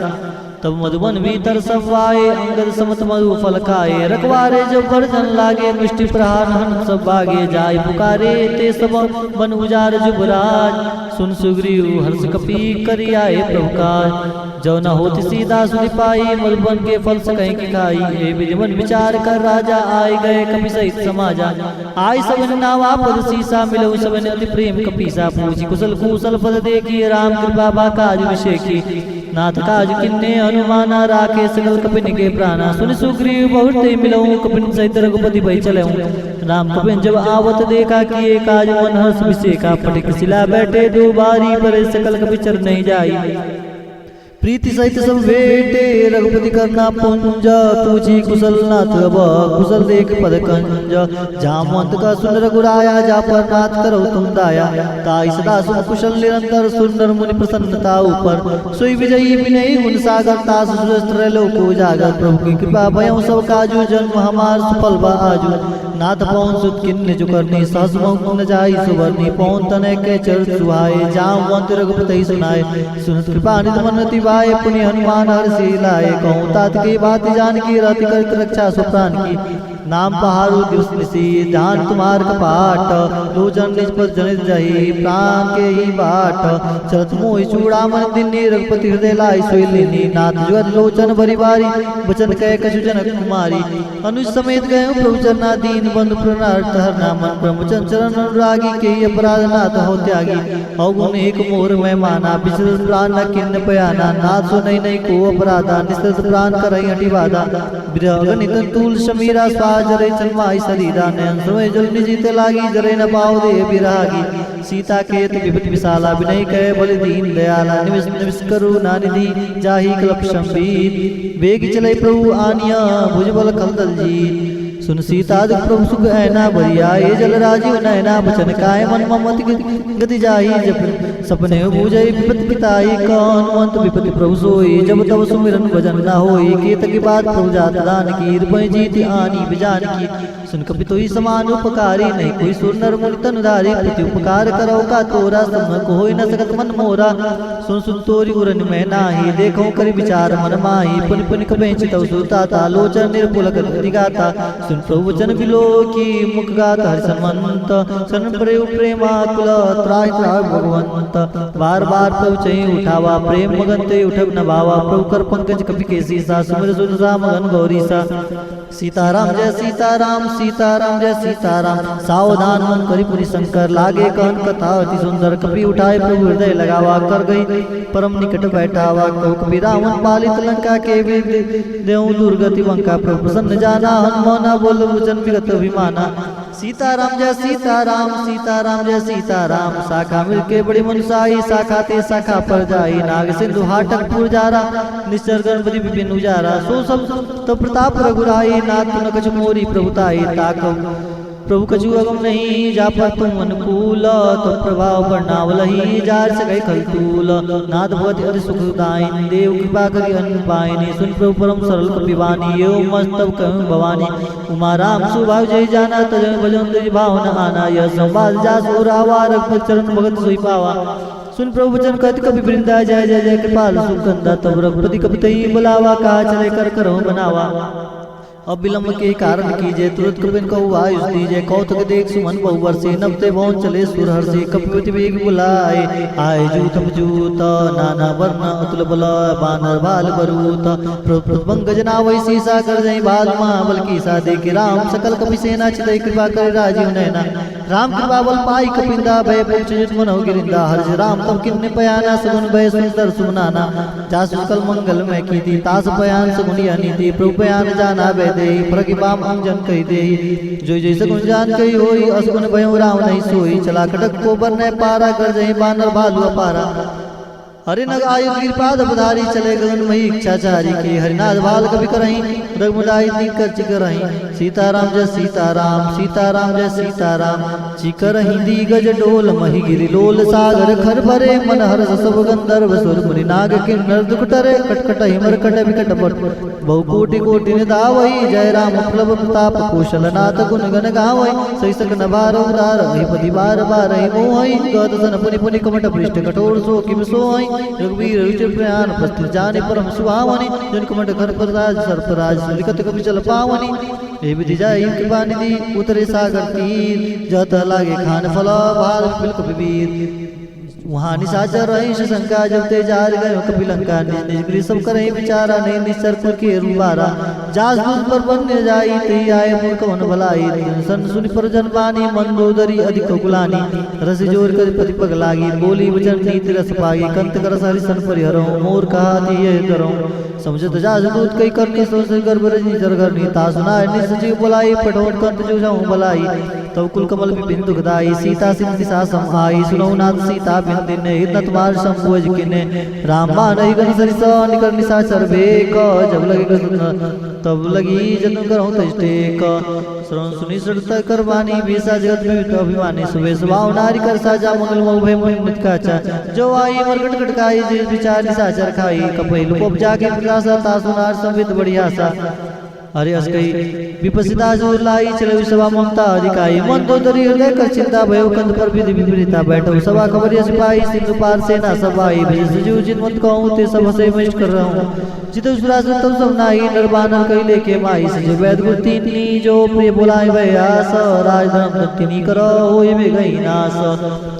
तब मधुबन भीतर सब आए अंगद समत मधु फल खाए रखवारे जो वर्जन लागे मिष्टि प्रहार हन सब भागे जाय पुकारे ते सब बन उजार जुबराज सुन सुग्रीव हर्ष कपि करि आए प्रभु काज जो न होती सीधा सुनि पाई मधुबन के फल सकहीं की खाई ए विधिवन विचार कर राजा आए गए कपि सहित समाजा आय सबन नावा पद सीसा मिलो सबन अति प्रेम कपीसा पूछी कुशल कुशल पद देखी राम कृपा बा काज विषेकी नाथ काज किन्ने हनुमाना राखे सकल कपिन के प्राणा सुन सुग्रीव बहुत मिलऊं कपिन सहित रघुपति भई चलऊं राम कपिन जब आवत देखा किए काज मन हर्ष विषेका पटिक शिला बैठे दो बारी पर सकल कपि चर नहीं जाई प्रीति सहित सब बेटे रघुपति करना पुंज पूछी कुशल नाथ अब कुशल देख पद कंज जामवंत का सुन रघुराया जा पर नाथ करो तुम दाया ताई सदा सुन कुशल निरंतर सुंदर मुनि प्रसन्नता ऊपर सोई विजयी विनयी गुण सागर तास सुरस्त्र लोक उजागर प्रभु की कृपा भयं सब काजू जन्म हमार सफल बा आजू नाथ पौन सुत किन्ने जो करनी सहस न जाई सुवर्णी पौन तने के चर सुहाए जामवंत रघुपति सुनाए सुनत कृपा निधि मनति वाय पुण्य हनुमान हर्षि लाए कहूँ तात की बात जान की रति कर रक्षा सुप्राण की नाम पहाड़ू दिवस निशी ध्यान तुम्हार कपाट लोचन निज पर जनित जही प्राण के ही बाट चलत मोहि चूड़ामन दिनी रघुपति हृदय लाई सोई लीनी नाथ जुगत लोचन भरी बारी बचन कह कछु जनक कुमारी अनुज समेत गए प्रभु चरना दीन बंधु प्रणार्थ हरना मन ब्रह्मचन चरण अनुरागी के अपराध नाथ हो त्यागी अवगुण एक मोर में माना बिचर प्राण न किन्न पयाना नाथ सो नहीं को अपराधा निस्तृत प्राण करई हटि बाधा विरह नित तूल समीरा जरे चलमाई शरीरा नयन समय जल निजीते लागी जरे न पाओ दे बिरागी सीता केत विपति विशाला विनय कह बल दीन दयाला निविष निविष करू नानिधि जाहि कल्प संबीत वेग चले प्रभु आनिया भुजबल कलदल जी सुन सीता दुख प्रभु सुख ऐना बरिया ये जल राजीव नैना बचन काय मन ममति गति जाही जब सपने बूझई विपति पिताई कौन मंत विपति प्रभु सोई जब तब सुमिरन भजन न होई केत की बात प्रभु जात दान की रुपय जीति आनी बिजान की सुन कपि तोई समान उपकारी नहीं कोई सुर नर मुनि तनुधारी प्रति उपकार करो का तोरा सम को होई न सकत मन मोरा सुन सुन तोरी उरन में नाही देखो करि विचार मन माही पुनि पुनि कबे चितौ सुता लोचन निर्पुलक दिगाता सुन प्रभु वचन बिलो की मुख गात हरि समंत सन प्रेम प्रेमाकुल त्राहि त्राहि भगवंत बार बार प्रभु चई उठावा प्रेम मगन ते उठब न भावा प्रभु कर पंकज कपि के सीसा सुमिर सुन राम गन गौरी सा सीताराम जय सीताराम सीताराम जय सीताराम सावधान मन करि पुनि शंकर लागे कहन कथा अति सुंदर कपि उठाए प्रभु हृदय लगावा कर गई परम निकट बैठावा कहु कपि रावण पालित लंका के देव दुर्गति वंका प्रभु प्रसन्न जाना हनुमाना बोल वचन विगत अभिमाना सीताराम जय सीताराम सीताराम जय सीताराम शाखा मिलके बड़ी मनसाई शाखा ते शाखा पर जाई नाग सिंधु हाटक पुरजारा निश्चर गणपति विपिन उजारा सो सब तो प्रताप रघुराई नाथ न कछु मोरी प्रभुताई ताकौ प्रभु कछु अगम नहीं जा पर तुम अनुकूल तो प्रभाव वर्णावलही जार सकै खलतूल नाथ भगवती अति सुखदायिन देव कृपा करि अनुपायिनी सुन प्रभु परम सरल कपिवानी यो मस्तब कहूँ भवानी उमा राम सुभाव जय जाना तजन भजन तुझ भावना आना यह संवाद जा सुरावा रघुपति चरण भगत सोई पावा सुन प्रभु वचन कहत कपि वृंदा जय जय जय कृपाल सुकंदा तब रघुपति कपि तई बुलावा कहा चले कर करो बनावा अब विलम्ब के कारण कीजिए तुरंत कपिन को आयुष दीजिए कौतुक देख सुमन बहुवर से नबते भवन चले सुरहर से कपिपति वेग बुलाए आए जूत जूत नाना वर्ण अतुल बल बानर बाल बरूत भंग जना वही सीसा कर जय बाल महाबल की सा देखे राम सकल कपि सेना चितई कृपा करे राजीव नैना राम कृपा बल पाई कपिंदा भय पुचित मन हो गिरिंदा हर्ष राम तब किन्ने पयाना सगुन भय सुंदर सुमनाना जास सकल मंगल में की थी तास पयान सगुनिया नीति प्रभु पयान जाना वै प्रति बाम अंजन कही दे जो जैसे गुण जान कही होई असगुन भयो राम नहीं सोई चला कटक को बरने पारा कर जही बानर भालू अपारा हरि नग आयु कृपाद पधारी चले गगन मही इच्छाचारी के हरिनाथ बाल कवि करहीं रघुमुदाई दी कर चिकरहीं सीताराम जय सीताराम सीताराम जय सीताराम चिकरहीं दी गज डोल मही गिरि लोल सागर खर भरे मन हर सब गंधर्व सुर मुनि नाग किन्नर दुख टरे कटकट हिमर कट विकट पट बहु कोटि कोटि निधावई जय राम प्रभ प्रताप कौशल नाथ गुण गण गावई सही सक नबार उदार पति बार बार मोहई गद सन पुनि पुनि कमट पृष्ठ कठोर सो किम सोई रघुवीर रुचिर प्रयाण प्रस्थित जाने परम सुहावनी जन कमट घर पर राज सर्पराज लिखत कवि चल पावनी हे विधि जाई कृपा निधि उतरे सागर तीर जत लागे खान फल बाल बिल्क विवीर वहाँ निशाचर रही शंका जब ते जार गए कपिलंका निज सब करे विचारा नहीं निश्चर कुल के रूबारा जास दूत पर बन जाई ते आए मूर्ख मन भलाई सन सुनि पर जन बानी मंदोदरी अधिक गुलानी रस जोर कर पति पग लागी बोली वचन नीति रस पागी कंत कर हरि सन परिहरो मोर कहा दिए करो समझत जास दूत कई करनी सोच गर्भ रजनी जरगर नीता सुनाए निसचिव बुलाई पठोट कंत जो जाऊं भलाई तब कुल कमल विपिन दुखदाई सीता सिंह दिशा सम आई सुनौ नाथ सीता बिन दिन हित तुम्हार शंभुज किने राम नहीं गण सरिसा निकर निशाचर बेक जब लगे तब लगी जन्म करहु तजटेक श्रवण सुनि श्रद्धा करवानी बेसा जगत में अभिमानी सुबह स्वभाव नारी कर साजा मंगल मोह भय मोहित काचा जो आई मरकट कटकाई जे विचार निशाचर खाई कपैल को जाके प्रकाशा तासुनार संवित बढ़िया सा अरे अस्कई विपसिता जोर लाई चले सभा ममता अधिकाई मन तो दरी हृदय कर चिंता भयो कंध पर विधि विपरीता बैठो सभा खबर सिपाही सिंधु पार सेना सभाई भजू जिन मत कहूँ ते सब से मिष्ट कर रहा हूँ जितो सुराज तब सब नाही नरबानर कई लेके माई सजे वैद गुरतीनी जो प्रिय बोलाए भयास राज धर्म तिनी करो होई में गई नास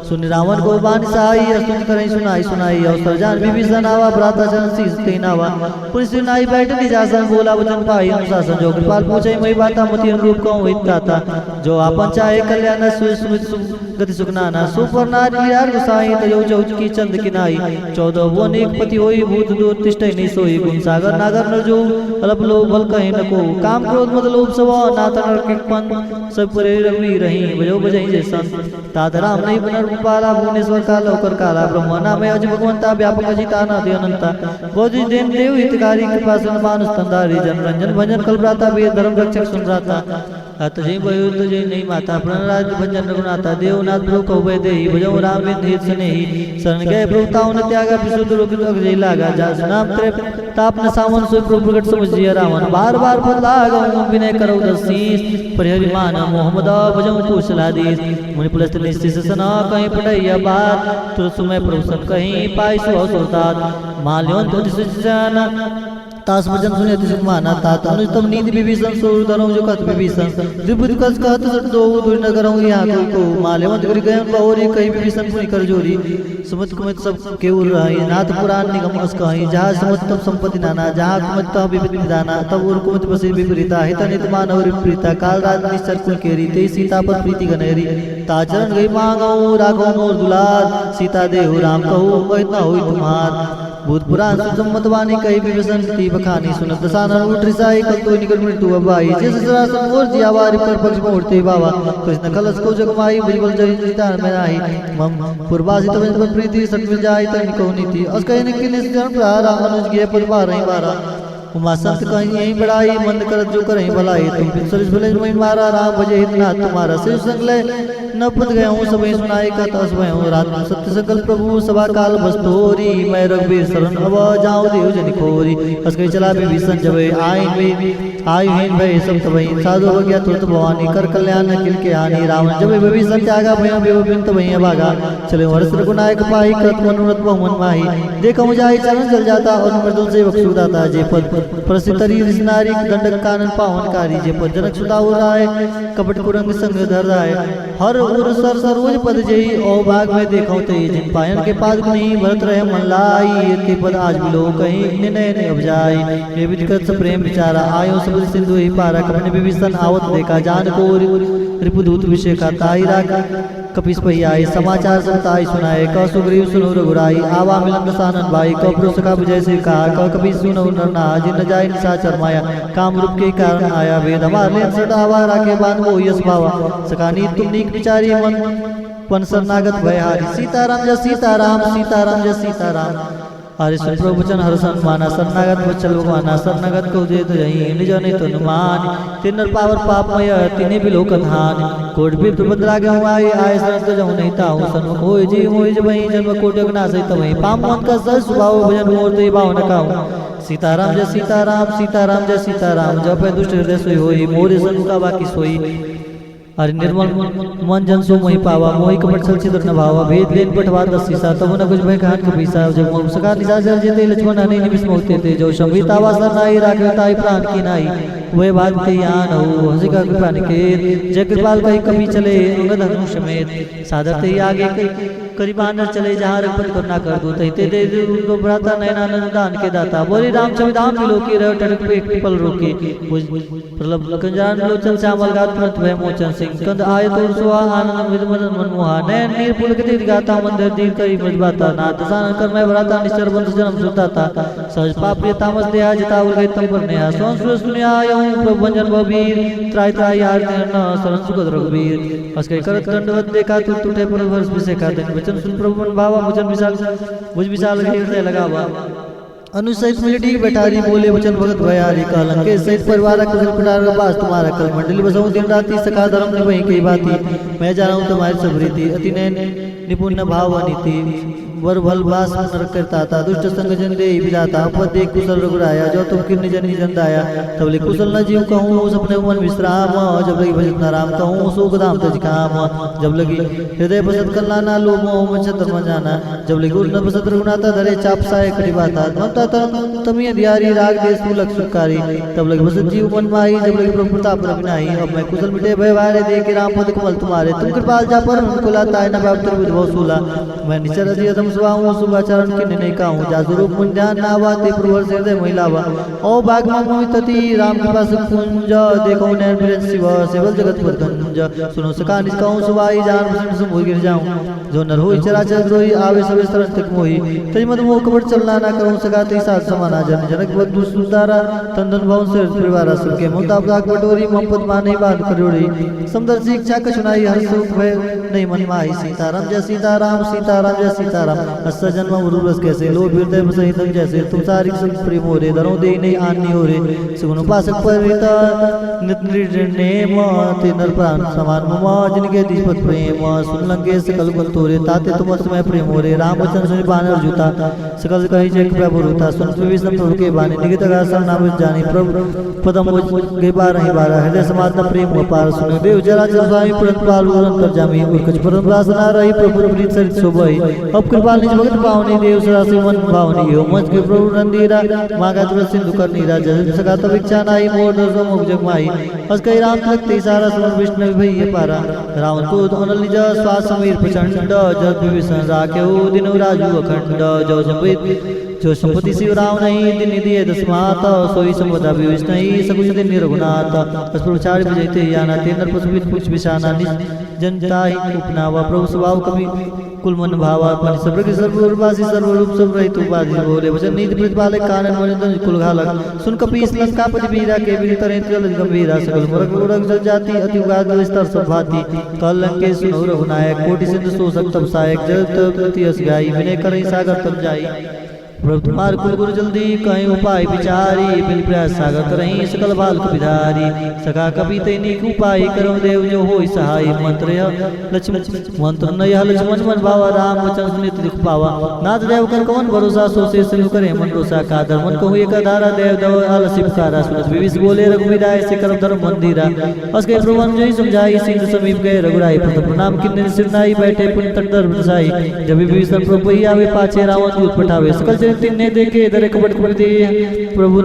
सुन रावण को बान साई अस्तुत करई सुनाई सुनाई अवसर जान विभीषण आवा भ्राता जन सी तेनावा पुलिस नाई बैठ निजासन बोला वचन पाई अनुशासन जो कृपाल पूछे मई बाता मति अनुरूप कहूँ हिताता जो आपन चाहे कल्याण सुमित गति सुखनाना सुपर नारी विराट गोसाई तयो चौच की चंद किनाई 14 वन एक पति होई भूत दूर तिष्ठै नहीं सोई गुण सागर नागर नरजो अलप लो बल कहे न को काम क्रोध मद लोभ सब नाथ नर के पन सब परे रवि रही बजो बजई जे संत तात राम नहीं पुनर्पाला भुवनेश्वर काल होकर काला ब्रह्म नाम अज भगवंता व्यापक अजिता ना दे अनंता बोधि देन देव हितकारी कृपा सुन मानुष तंदारी जन रंजन भजन कल भ्राता वेद धर्म रक्षक सुन राता अतजय भयो तजय नहीं माता प्रणराज भजन रघुनाथा देवनाथ प्रभु को भय देहि भजो राम बिन हित स्नेहि शरण गए प्रभुताओं ने त्यागा विशुद्ध रोग जय लागा जास नाम त्रे ताप न सावन सो प्रभु प्रकट समझिया रावण बार बार फल लागा विनय करो दसीस परिहरि मान मोहम्मद भजो कुशलादीस मुनि पुलस्त निश्चित सना कहीं पढ़ैया बात तुर सुमय प्रभु सब कहीं पाई सो सुरतात माल्योन तो दिसजाना तास भजन सुने तिसुक माना तात अनुतम नीति विभीषण सोर धरऊं जो कत विभीषण द्विबुध कस कहत सट दो दुर न करऊं यहाँ को माल्यवंत गिर गए बहुरी कहीं विभीषण पुनि कर जोरी सुमत कुमत सब केउर रही नाथ पुराण निगम अस कहीं जहाँ सुमत तब संपत्ति नाना जहाँ कुमत तब विपरीत दाना तब और कुमत बसे विपरीता हित नित मान और विपरीता काल राज निश्चर कुल केरी ते सीता पर प्रीति गनेरी ताचरण गई मांगो राघव मोर दुलार सीता देहु राम कहू वह न होई तुम्हार भूत पुराण सुसम्मत वाणी कही विभीषण ती बखानी सुनत दसानन उठ साई कल तो निकल मृत्यु अबाई जिस सरासन मोर जिया वारी पर पक्ष मोड़ते बाबा कृष्ण कलश को जगमाई भुजबल जय जितान में नाही मम पूर्वासी तब पर प्रीति सट में जाई तन को नीति अस कहे ने किने जन प्रारा अनुज गे पर बार ही बारा उमा संत कहीं यही बड़ाई मंद करत जो करहीं भलाई तुम पितरिस भले मैं मारा राम भजे हितना तुम्हारा शिव संग ले न पद गए हूँ सब सुनाई का तस भय हूँ रात में सत्य संकल्प प्रभु सभा काल बस्तोरी मैं रघुवीर शरण अब जाऊँ देव जन खोरी हस कहीं चला विभीषण जब आयु हीन भय सब तबई साधु हो गया तुरंत भवानी कर कल्याण न किल के हानि रावण जब विभीषण त्यागा भय बेबिन तबई भागा चले वर्ष रघुनायक पाई कृत मनोरथ बहुमन माही देखो जाई चरण चल जाता और मृदुल से बख्शुदाता जे पद प्रसिद्धरी नारी दंडक कानन पावनकारी जे पद जनक सुधा राय कपट कुरंग संग धर राय हर उर सर सरोज पद जई ओ भाग में देखो ते जिन पायन के पाद नहीं भरत रहे मन लाई ते पद आज बिलो कहीं निर्णय ने उपजाई ये विधिकत प्रेम विचारा आयो सब सिंधु ही पारा कपने विभीषण आवत देखा जान को रिपुदूत विषय का ताई राख कपिस पही आए समाचार संताई सुनाए क सुग्रीव सुनो रघुराई आवा मिलन सानन भाई क पुरुषका विजय से कहा क कपि सुनो नरना जिन जाय निशाचर माया काम रूप के कारण आया वेद हमार ले सट आवा राखे बांध वो यश भावा सकानी तुम नीक विचारी मन पन शरणागत भयहारी। सीताराम जय सीताराम, सीताराम जय सीताराम। हरि सुन प्रभु वचन हरसन माना, शरणागत वचल भगवाना। शरणागत को दे तो यही निज नहीं तो नुमान, तिन्नर पावर पापमय तिन्हें भी लोक धान। कोट भी प्रबंधरा के हुआई आए शरण तो जाऊं नहीं ताऊं, सन्मुख होय जी मोय जब वहीं जन्म कोटक ना सही तब वहीं। पाप मन का सर स्वभाव भजन मोर तो भाव न काऊं। सीताराम जय सीताराम, सीताराम जय सीताराम। जब पे दुष्ट हृदय सोई होई, मोरे सन्मुखा बाकी सोई। अरे निर्मल मन जन सो मोहि पावा, मोहि कपट छल छिद्र न भावा। भेद लेन पटवा दस सीसा, तब न कुछ भय कहान के पीसा। जब मोह सका निशा जल जेते, लक्ष्मण हनि निमिष मोहते थे। जो शंभी तावा सर नाई, राघव ताई प्राण की नाई। वह बात ते यान हो हंसी का कृपा निकेत। जय कृपाल कहीं कभी चले अंगद धनुष समेत। सादर ते आगे करीबान चले, जहाँ रघुपति करुणा कर दो। तही ते दे दो भ्राता नयनानंद दान के दाता। बोली राम संविधान विलोकी, रह टड़क पे एक पल रोकी। प्रलभ कंजान लोचन श्यामल गात तुरंत भय मोचन सिंह। कंद आय तो सुहा आनंद विद मदन मनमोहा। नयन नीर पुलक दीर्घ गाता, मंदिर दीर्घ करी मजबाता। नाथ दशानन कर मैं भ्राता, निश्चर बंध जन्म सुताता। सहज पाप प्रिय तामस देहा, जिता उर गई तम पर नेहा। सोन सुर सुनिया यऊं प्रभु भंजन भवीर। त्राय त्राय आरती न शरण सुगत रघुवीर। अस्कै करत दंडवत देखा, तुर टूटे पर वर्ष बिसेका। दिन वचन सुन प्रभु मन भावा, मुझ विशाल हृदय लगावा। अनुसहित मिले ठीक बैठारी, बोले वचन भगत भयारी। कालंक के सहित परिवार कुशल पिटार पास तुम्हारा। कल मंडली बसाऊं दिन राती, सखा धर्म निभई कई बाती। मैं जाना हूँ तुम्हारी सब रीति, अति नयन निपुण भाव अनिति। वर भल बास नर करता था, दुष्ट संग जन दे विदाता। पद देख कुशल रघुराया, जो तुम किरनि जन जन दाया। तब ले कुशल न जीव कहूँ, सपने मन विश्राम। जब लगी भजत न राम कहूँ, सो गदाम तज काम। जब लगी हृदय बसत कल्याणा, लो मोह मन छत्र मन जाना। जब लगी गुर न बसत रघुनाथा, धरे चाप साय कटी बाता। ममता तमिय दियारी, राग देश मूलक सुखारी। तब लगी बसत जीव मन माही, जब लगी प्रभु प्रताप रविनाही। अब मैं कुशल मिटे भय वारे, देखे राम पद कमल तुम्हारे। तुम कृपाल जा पर उनको लाता है, न भाव त्रिभुज भव सूला। मैं निचर अधियतम सुभाऊं, शुभाचरण की निर्णय काहूं। जासु रूप मुन ध्यान नावा, ते प्रवर हृदय महिलावा। ओ भाग मोहितति राम कृपा कुंज, देखो नैन बिरज शिव सेवल जगत पर गंज। सुनो सका निष्काऊं सुवाई, जान बसन समुझ गिर जाऊं। जो नर होई चराचर द्रोही, आवे सबे सरस तक मोही। तज मद मोह कपट चलना न करूं, सका ते साथ समाना। जन जनक बंधु सुंदरा, तंदन भवन से परिवार सुन के। मुता भाग बटोरी, मोहब्बत माने बांध करोड़ी। समदर शिक्षा कछुनाई, हर सुख भय नहीं मन माही। सीताराम जय सीताराम, सीताराम जय सीताराम। अस्सा जन्म उर्वरस कैसे, लो हृदय सहित जैसे। तुम सारी सब प्रेम हो रे, दरों दे नहीं आनी हो रे। सुन उपासक परिता नित निर्णेम, ते नर प्राण समान ममा। जिनके दिशपत प्रेम, सुन लंके सकल कुल तोरे। ताते तुम समय प्रेम हो रे, राम वचन सुनि बानर जूता। सकल कही जय कृपा बुरुता, सुन विष्णु प्रभु के बानी। निगित आसन नाम जानी, प्रभु पदम गए बार ही बारा। हृदय समाधना प्रेम अपार, सुन देव जरा स्वामी पुरंत पाल उरंतर जामी। उर्कच परम रासना रही, प्रभु प्रीत सरित शोभई। अब कृपाल निज भगत पावनी, देव सदा से मन भावनी। हो मंच के प्रभु रंदीरा, मागा तुरंत सिंधु कर नीरा। जल सका तब इच्छा नाई, मोर दर्शो मुख जग माई। अस कई राम तलक सारा सुन विष्णु भई पारा। रावण क्रोध अनल निज, श्वास समीर प्रचंड। जब विभीषण राखे हो, दिन राजू अखंड। जो संपत्ति शिव राव नहीं, दिन दिए दसमात। सोई संपदा विभीषण नहीं, सकुच दिन रघुनाथ। अस प्रचार विजयते याना, तेनर पशुपित पुछ विशाना। जनता ही उपनावा, प्रभु स्वभाव कवि कुल मन भावा। सबके सर्वरूपासी सर्वरूप सब रहित उपाधि। बोले वचन नीति प्रतिपालक, कानन मन कुल घालक। सुन कपीस लंकापति वीरा, के वीर तरे त्रिल गंभीरा। सकल मुरग उड़ग जल जाति, अति उगाद स्तर सब भाती। कल लंके सुनो रघुनायक, कोटि सिंधु शोषक तब सहायक। जल तब प्रति अस गाई, विनय करई सागर तब जाई। प्रभु तुम्हार कुल गुरु जल्दी, कहीं उपाय विचारी। बिन प्रयास सागर करहीं, सकल बाल विधारी। सखा कपि तैनिक उपाय, करो देव जो होई सहाय। मंत्र लक्ष्मण मंत्र न यह लक्ष्मण मन भावा। राम वचन सुनित दुख पावा। नाथ देव कर कौन भरोसा, सो से सिनु करे मन रोसा। का धर्मन कहूँ एक धारा, देव दव आलसी पुकारा। सुनत विविष बोले रघुविदाय, से करम धर्म मंदिरा। अस के प्रभु जय समझाई, सिंधु समीप गए रघुराई। प्रणाम किन्ने सिरनाई, बैठे पुन तट दर बसाई। जब विभीषण प्रभु ही आवे, पाछे रावण दूत पठावे। सकल ने देखे दरे कपट प्रभु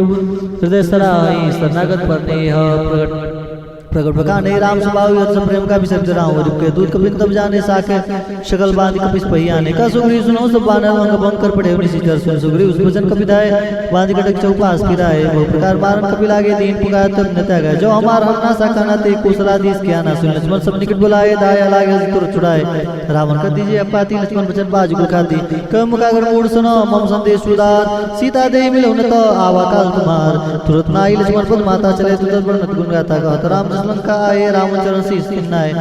हृदय सराही। शरणागत पर प्रकट प्रकार नहीं, राम स्वभाव प्रेम का विसर्ज राहु। रुके दूध कपिन तब जाने, साके शकल बांध कपिस पहियाने। का सुग्रीव सुनो सब बानर, अंग भंग कर पड़े निशिचर। सुन सुग्रीव उस वचन कपिधाय, बांध कटक चौपास फिराए। बहु प्रकार मारन कपि लागे, दीन पुकार तब नता गए। जो हमार हरना साखाना, ते कुशलाधीश क्या ना। सुन लक्ष्मण सब निकट बुलाए, दाया लागे तुर छुड़ाए। रावण कर दीजिए अपाती, लक्ष्मण वचन बाज गुल खाती। कम मुखागर मूड सुनो, मम संदेश उदार। सीता दे मिलो न तो आवा काल तुम्हार। तुरंत नाई लक्ष्मण पद माता, चले तुरंत गुण गाता। कहत राम लंका आए, रामचरण शीश किन्नाए।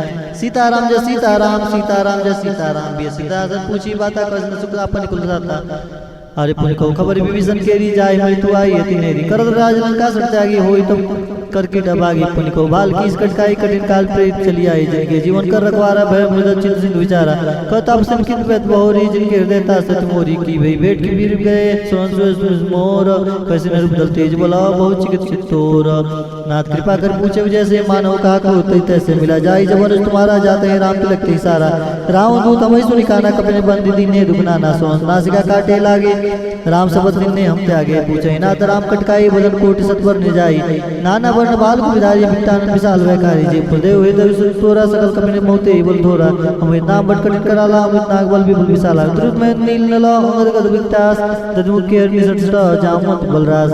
सीताराम जय सीताराम, सीताराम जय सीताराम। बे सीता पूछी बाता कृष्ण सुख अपन कुल जाता। अरे पुण्य को खबर विभीषण केरी जाय मैं तू आई है तिनेरी करद राज लंका सट त्यागी होई तो करके डबागी। पुण्य को बाल की कटकाई कठिन काल प्रेत चली आई जिनके जीवन कर रखवारा भय मृद चित सिंधु विचारा कतप संकित पेत बहुरी जिनके हृदय ता सत मोरी की भई भेंट की वीर गए सुन मोर कैसे न रूप दल तेज बोला बहुत चिकित तोर। नाथ कृपा कर पूछे विजय से मानव कहा को तैसे मिला जाई जबर तुम्हारा जाते हैं राम तिलक ते सारा। राम दूत हमें सुनी काना कपने बंदी दीने दुखना ना सोन नासिका काटे लागे राम शब्द ने हम त्यागे। पूछे नाथ राम कटकाई बदन कोटि सतवर ने जाई नाना वर्ण बाल को विधारी भिट्टान विशाल वैकारी जी प्रदेव हुए तोरा सकल कपने मोते बोल धोरा हम नाम बटकट कराला हम नाग बल भी विशाला द्रुत में नील नला अंगद गद विक्तास ददमुख के हरनी सटसटा जामवंत बलराज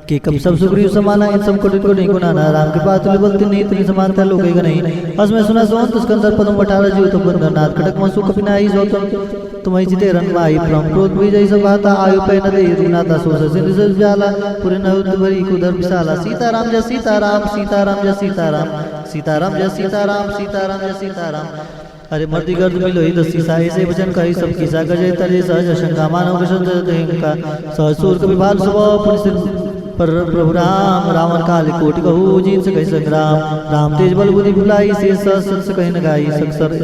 कि कब सब सुग्रीव समाना इन सब कोटि को नहीं गुनाना। राम के पास तुल्य नहीं तुल्य समानता लोकेगा नहीं हस में सुना सोन तुस्कंदर पदम 18 जीव तो बंदर नाथ कटक मसु कपिनाई जो तुम्हें जिते रनवाई प्रम क्रोध भी जैसा बाता आयु पे न दे रुनाता सोस सिंधु से जाला पूरे नहुत भरी कुदर विशाला। सीताराम जय सीताराम, सीताराम जय सीताराम, सीताराम जय सीताराम, सीताराम जय सीताराम। अरे मर्दी गर्द मिलो ही दस्ती साहे से वचन कही सब किसा गजे तले सहज शंका मानव कृष्ण का सहसूर कवि भाल स्वभाव पुलिस पर प्रभु राम रावण काल कोटि कहू जीत से कही संग्राम। राम तेज बल बुद्धि भुलाई से सस कही न गाई सक्षर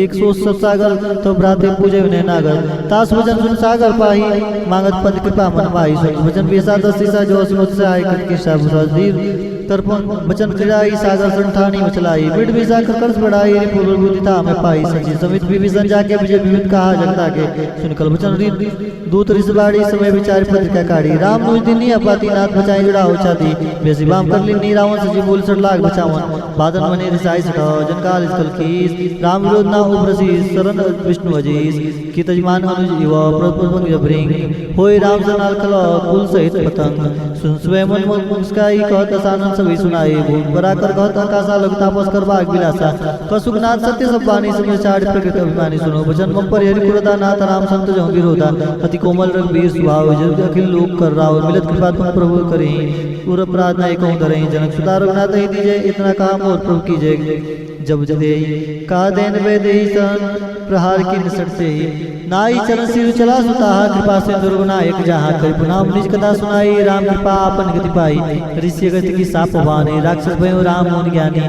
100 सागर तो भ्राते पूजे विनय नागर तास वचन सुन सागर पाही मांगत पद कृपा मन पाई वचन बेसा दस्ती सा जो मुझ से आए कट के शाब तर्पण वचन क्रियाई सागर संठानी मचलाई बिड विसा कर्ष बढ़ाई पूर्व बुद्धिता में पाई सची समित विभीषण जाके विजय विविध कहा जनता के सुनकल वचन रीत दूत रिसबाड़ी समय विचार पत्रिका काढ़ी राम नुज दिन अपाती नाथ बचाई जुड़ा हो चाती बेसी बाम कर ली रावण सजी बोल सट लाग बचावन बादन मने रिसाई सटा जनकाल इसकल कीस राम विरोध ना उप्रसी शरण विष्णु अजीस की तजमान अनुज युवा प्रभु जबरिंग होय राम जनाल खल कुल सहित पतंग सुन स्वयं मन मुस्काई कहत सानन सभी सुनाई भूत बरा कर कहत आकाशा लग तापस कर भाग विलासा कसुकनाथ सत्य सब बानी समय चाड़ प्रकृति अभिमानी सुनो वचन मम पर हरि कुरदा नाथ राम संत जो विरोधा अति कोमल रघुवीर स्वभाव जग अखिल लोक कर राव मिलत कृपा तुम प्रभु करें पूर अपराध नहीं कहूँ धरें जनक सुता रघुनाथ ही दीजिए इतना कहा मोर प्रभु कीजिए जब जदे का देन वे दे प्रहार की निसट से नाई चरण सिर चला सुता कृपा से दुर्गुनायक जहाँ कई पुनाम निज कथा सुनाई राम कृपा अपन गति पाई ऋषि गति की साप वाणी राक्षस भयो राम मुनि ज्ञानी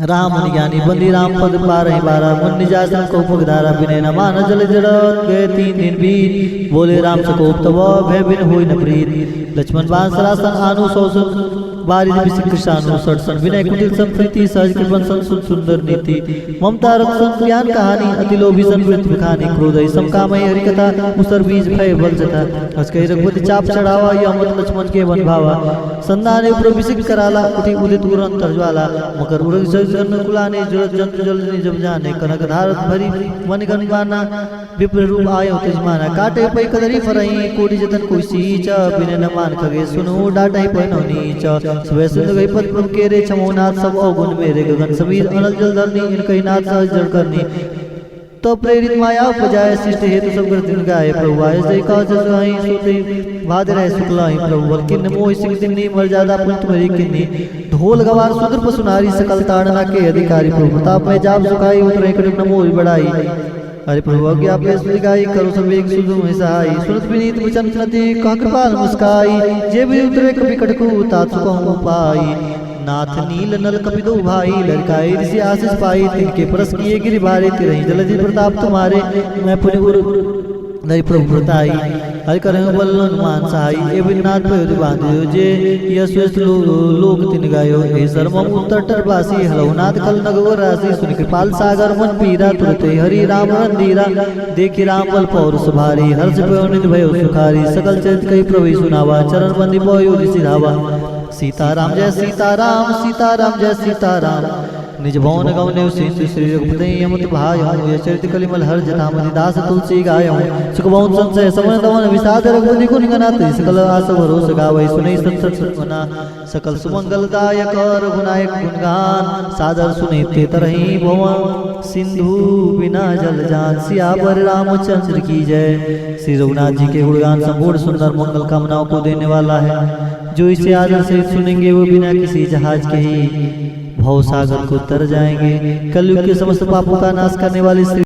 राम मुनि ज्ञानी बंदी राम पद पारहि बारा मन निजासन को पगधारा बिने न मान जल जड़त गए 3 दिन बीत बोले राम सकोप तब भय बिन होई न प्रीत लक्ष्मण बाण सरासन आनु सौसन बारिद विसिक कृष्णानु सटसन विनय कुटिल संप्रीति सहज कृपन संसुन सुंदर नीति ममता रक्षण ज्ञान कहानी अति लोभी संवृत्त विखानी क्रोध सम कामय हरि कथा मुसर बीज भय बल जता हस कहि रघुपति चाप चढ़ावा यह मत लक्ष्मण के वन भावा संधाने उपर विसिक कराला उठी उदित उरन तरज्वाला मकर उर जन कुलाने जल जंतु जल जब जाने कनक धारत भरी मन गणमाना विप्र रूप आयो तेजमाना काटे पै कदरी फरही कोटि जतन कोई सीच बिने न मान खगे सुनो डाटाई पैनो नीच सुबह सिंध गई पद प्रभु के रे चमोनाथ सब अवगुण मेरे गगन समीर अनल जल धरनी इनकई नाथ सहज जड़ करनी तो प्रेरित माया उपजाए शिष्ट हेतु सब कर दिन गाए प्रभु आय जय कह जसहि सोते भाद रहे शुक्लाई प्रभु बल किन मोहि सिंह दिन्नी मर्यादा पुंत मरी किन्नी ढोल गवार सुंदर पसुनारी सकल ताड़ना के अधिकारी प्रभु प्रताप में जाप सुखाई उतरे कड़क न मोहि बढ़ाई। अरे प्रभु आज्ञा पे सुनिगाई करो सब एक सुधु में सहाय सुरत विनीत वचन सुनते कह कृपाल मुस्काई जे भी उतरे कभी कटकू तात सुखहु पाई नाथ नील नल कपिदो भाई लड़काई ऋषि आशीष पाई तिनके परस किए गिरि भारे तिरहि जलधि प्रताप तुम्हारे मैं पुण्य नई प्रभु प्रताई हरि करें बल्लन मान सहाई एवं नाथ पयोधि बांधियो जे यश लोक तिन गायो हे सर्व उत्तर टरवासी हलौनाथ कल नगवर राशि सुनि कृपाल सागर मन पीरा तुरते हरि राम रंधीरा देखि राम बल पौरुष भारी हर्ष पयोनिधि भयो सुखारी सकल चरित कही प्रभु सुनावा चरण बंदी पयो सिधावा। सीताराम जय सीताराम, सीताराम जय सीताराम निज भवन गवने सिंधु श्री रघुपति यमुत भाय ये चरित कलिमल हर जटामति दास तुलसी गाय सुख भवन संचय समन दवन विषाद रघुपति गुण गनात सकल आस भरोस गावै सुनै संत सत्मना सकल सुमंगल दायक रघुनायक गुणगान सादर सुनै ते तरहि भवन सिंधु बिना जल जान सियावर रामचंद्र की जय। श्री रघुनाथ जी के गुणगान संपूर्ण सुंदर मंगल कामनाओं को देने वाला है। जो इसे आदर से सुनेंगे वो बिना किसी जहाज के ही भव सागर को तर जाएंगे। कलयुग के समस्त पापों का नाश करने वाले श्री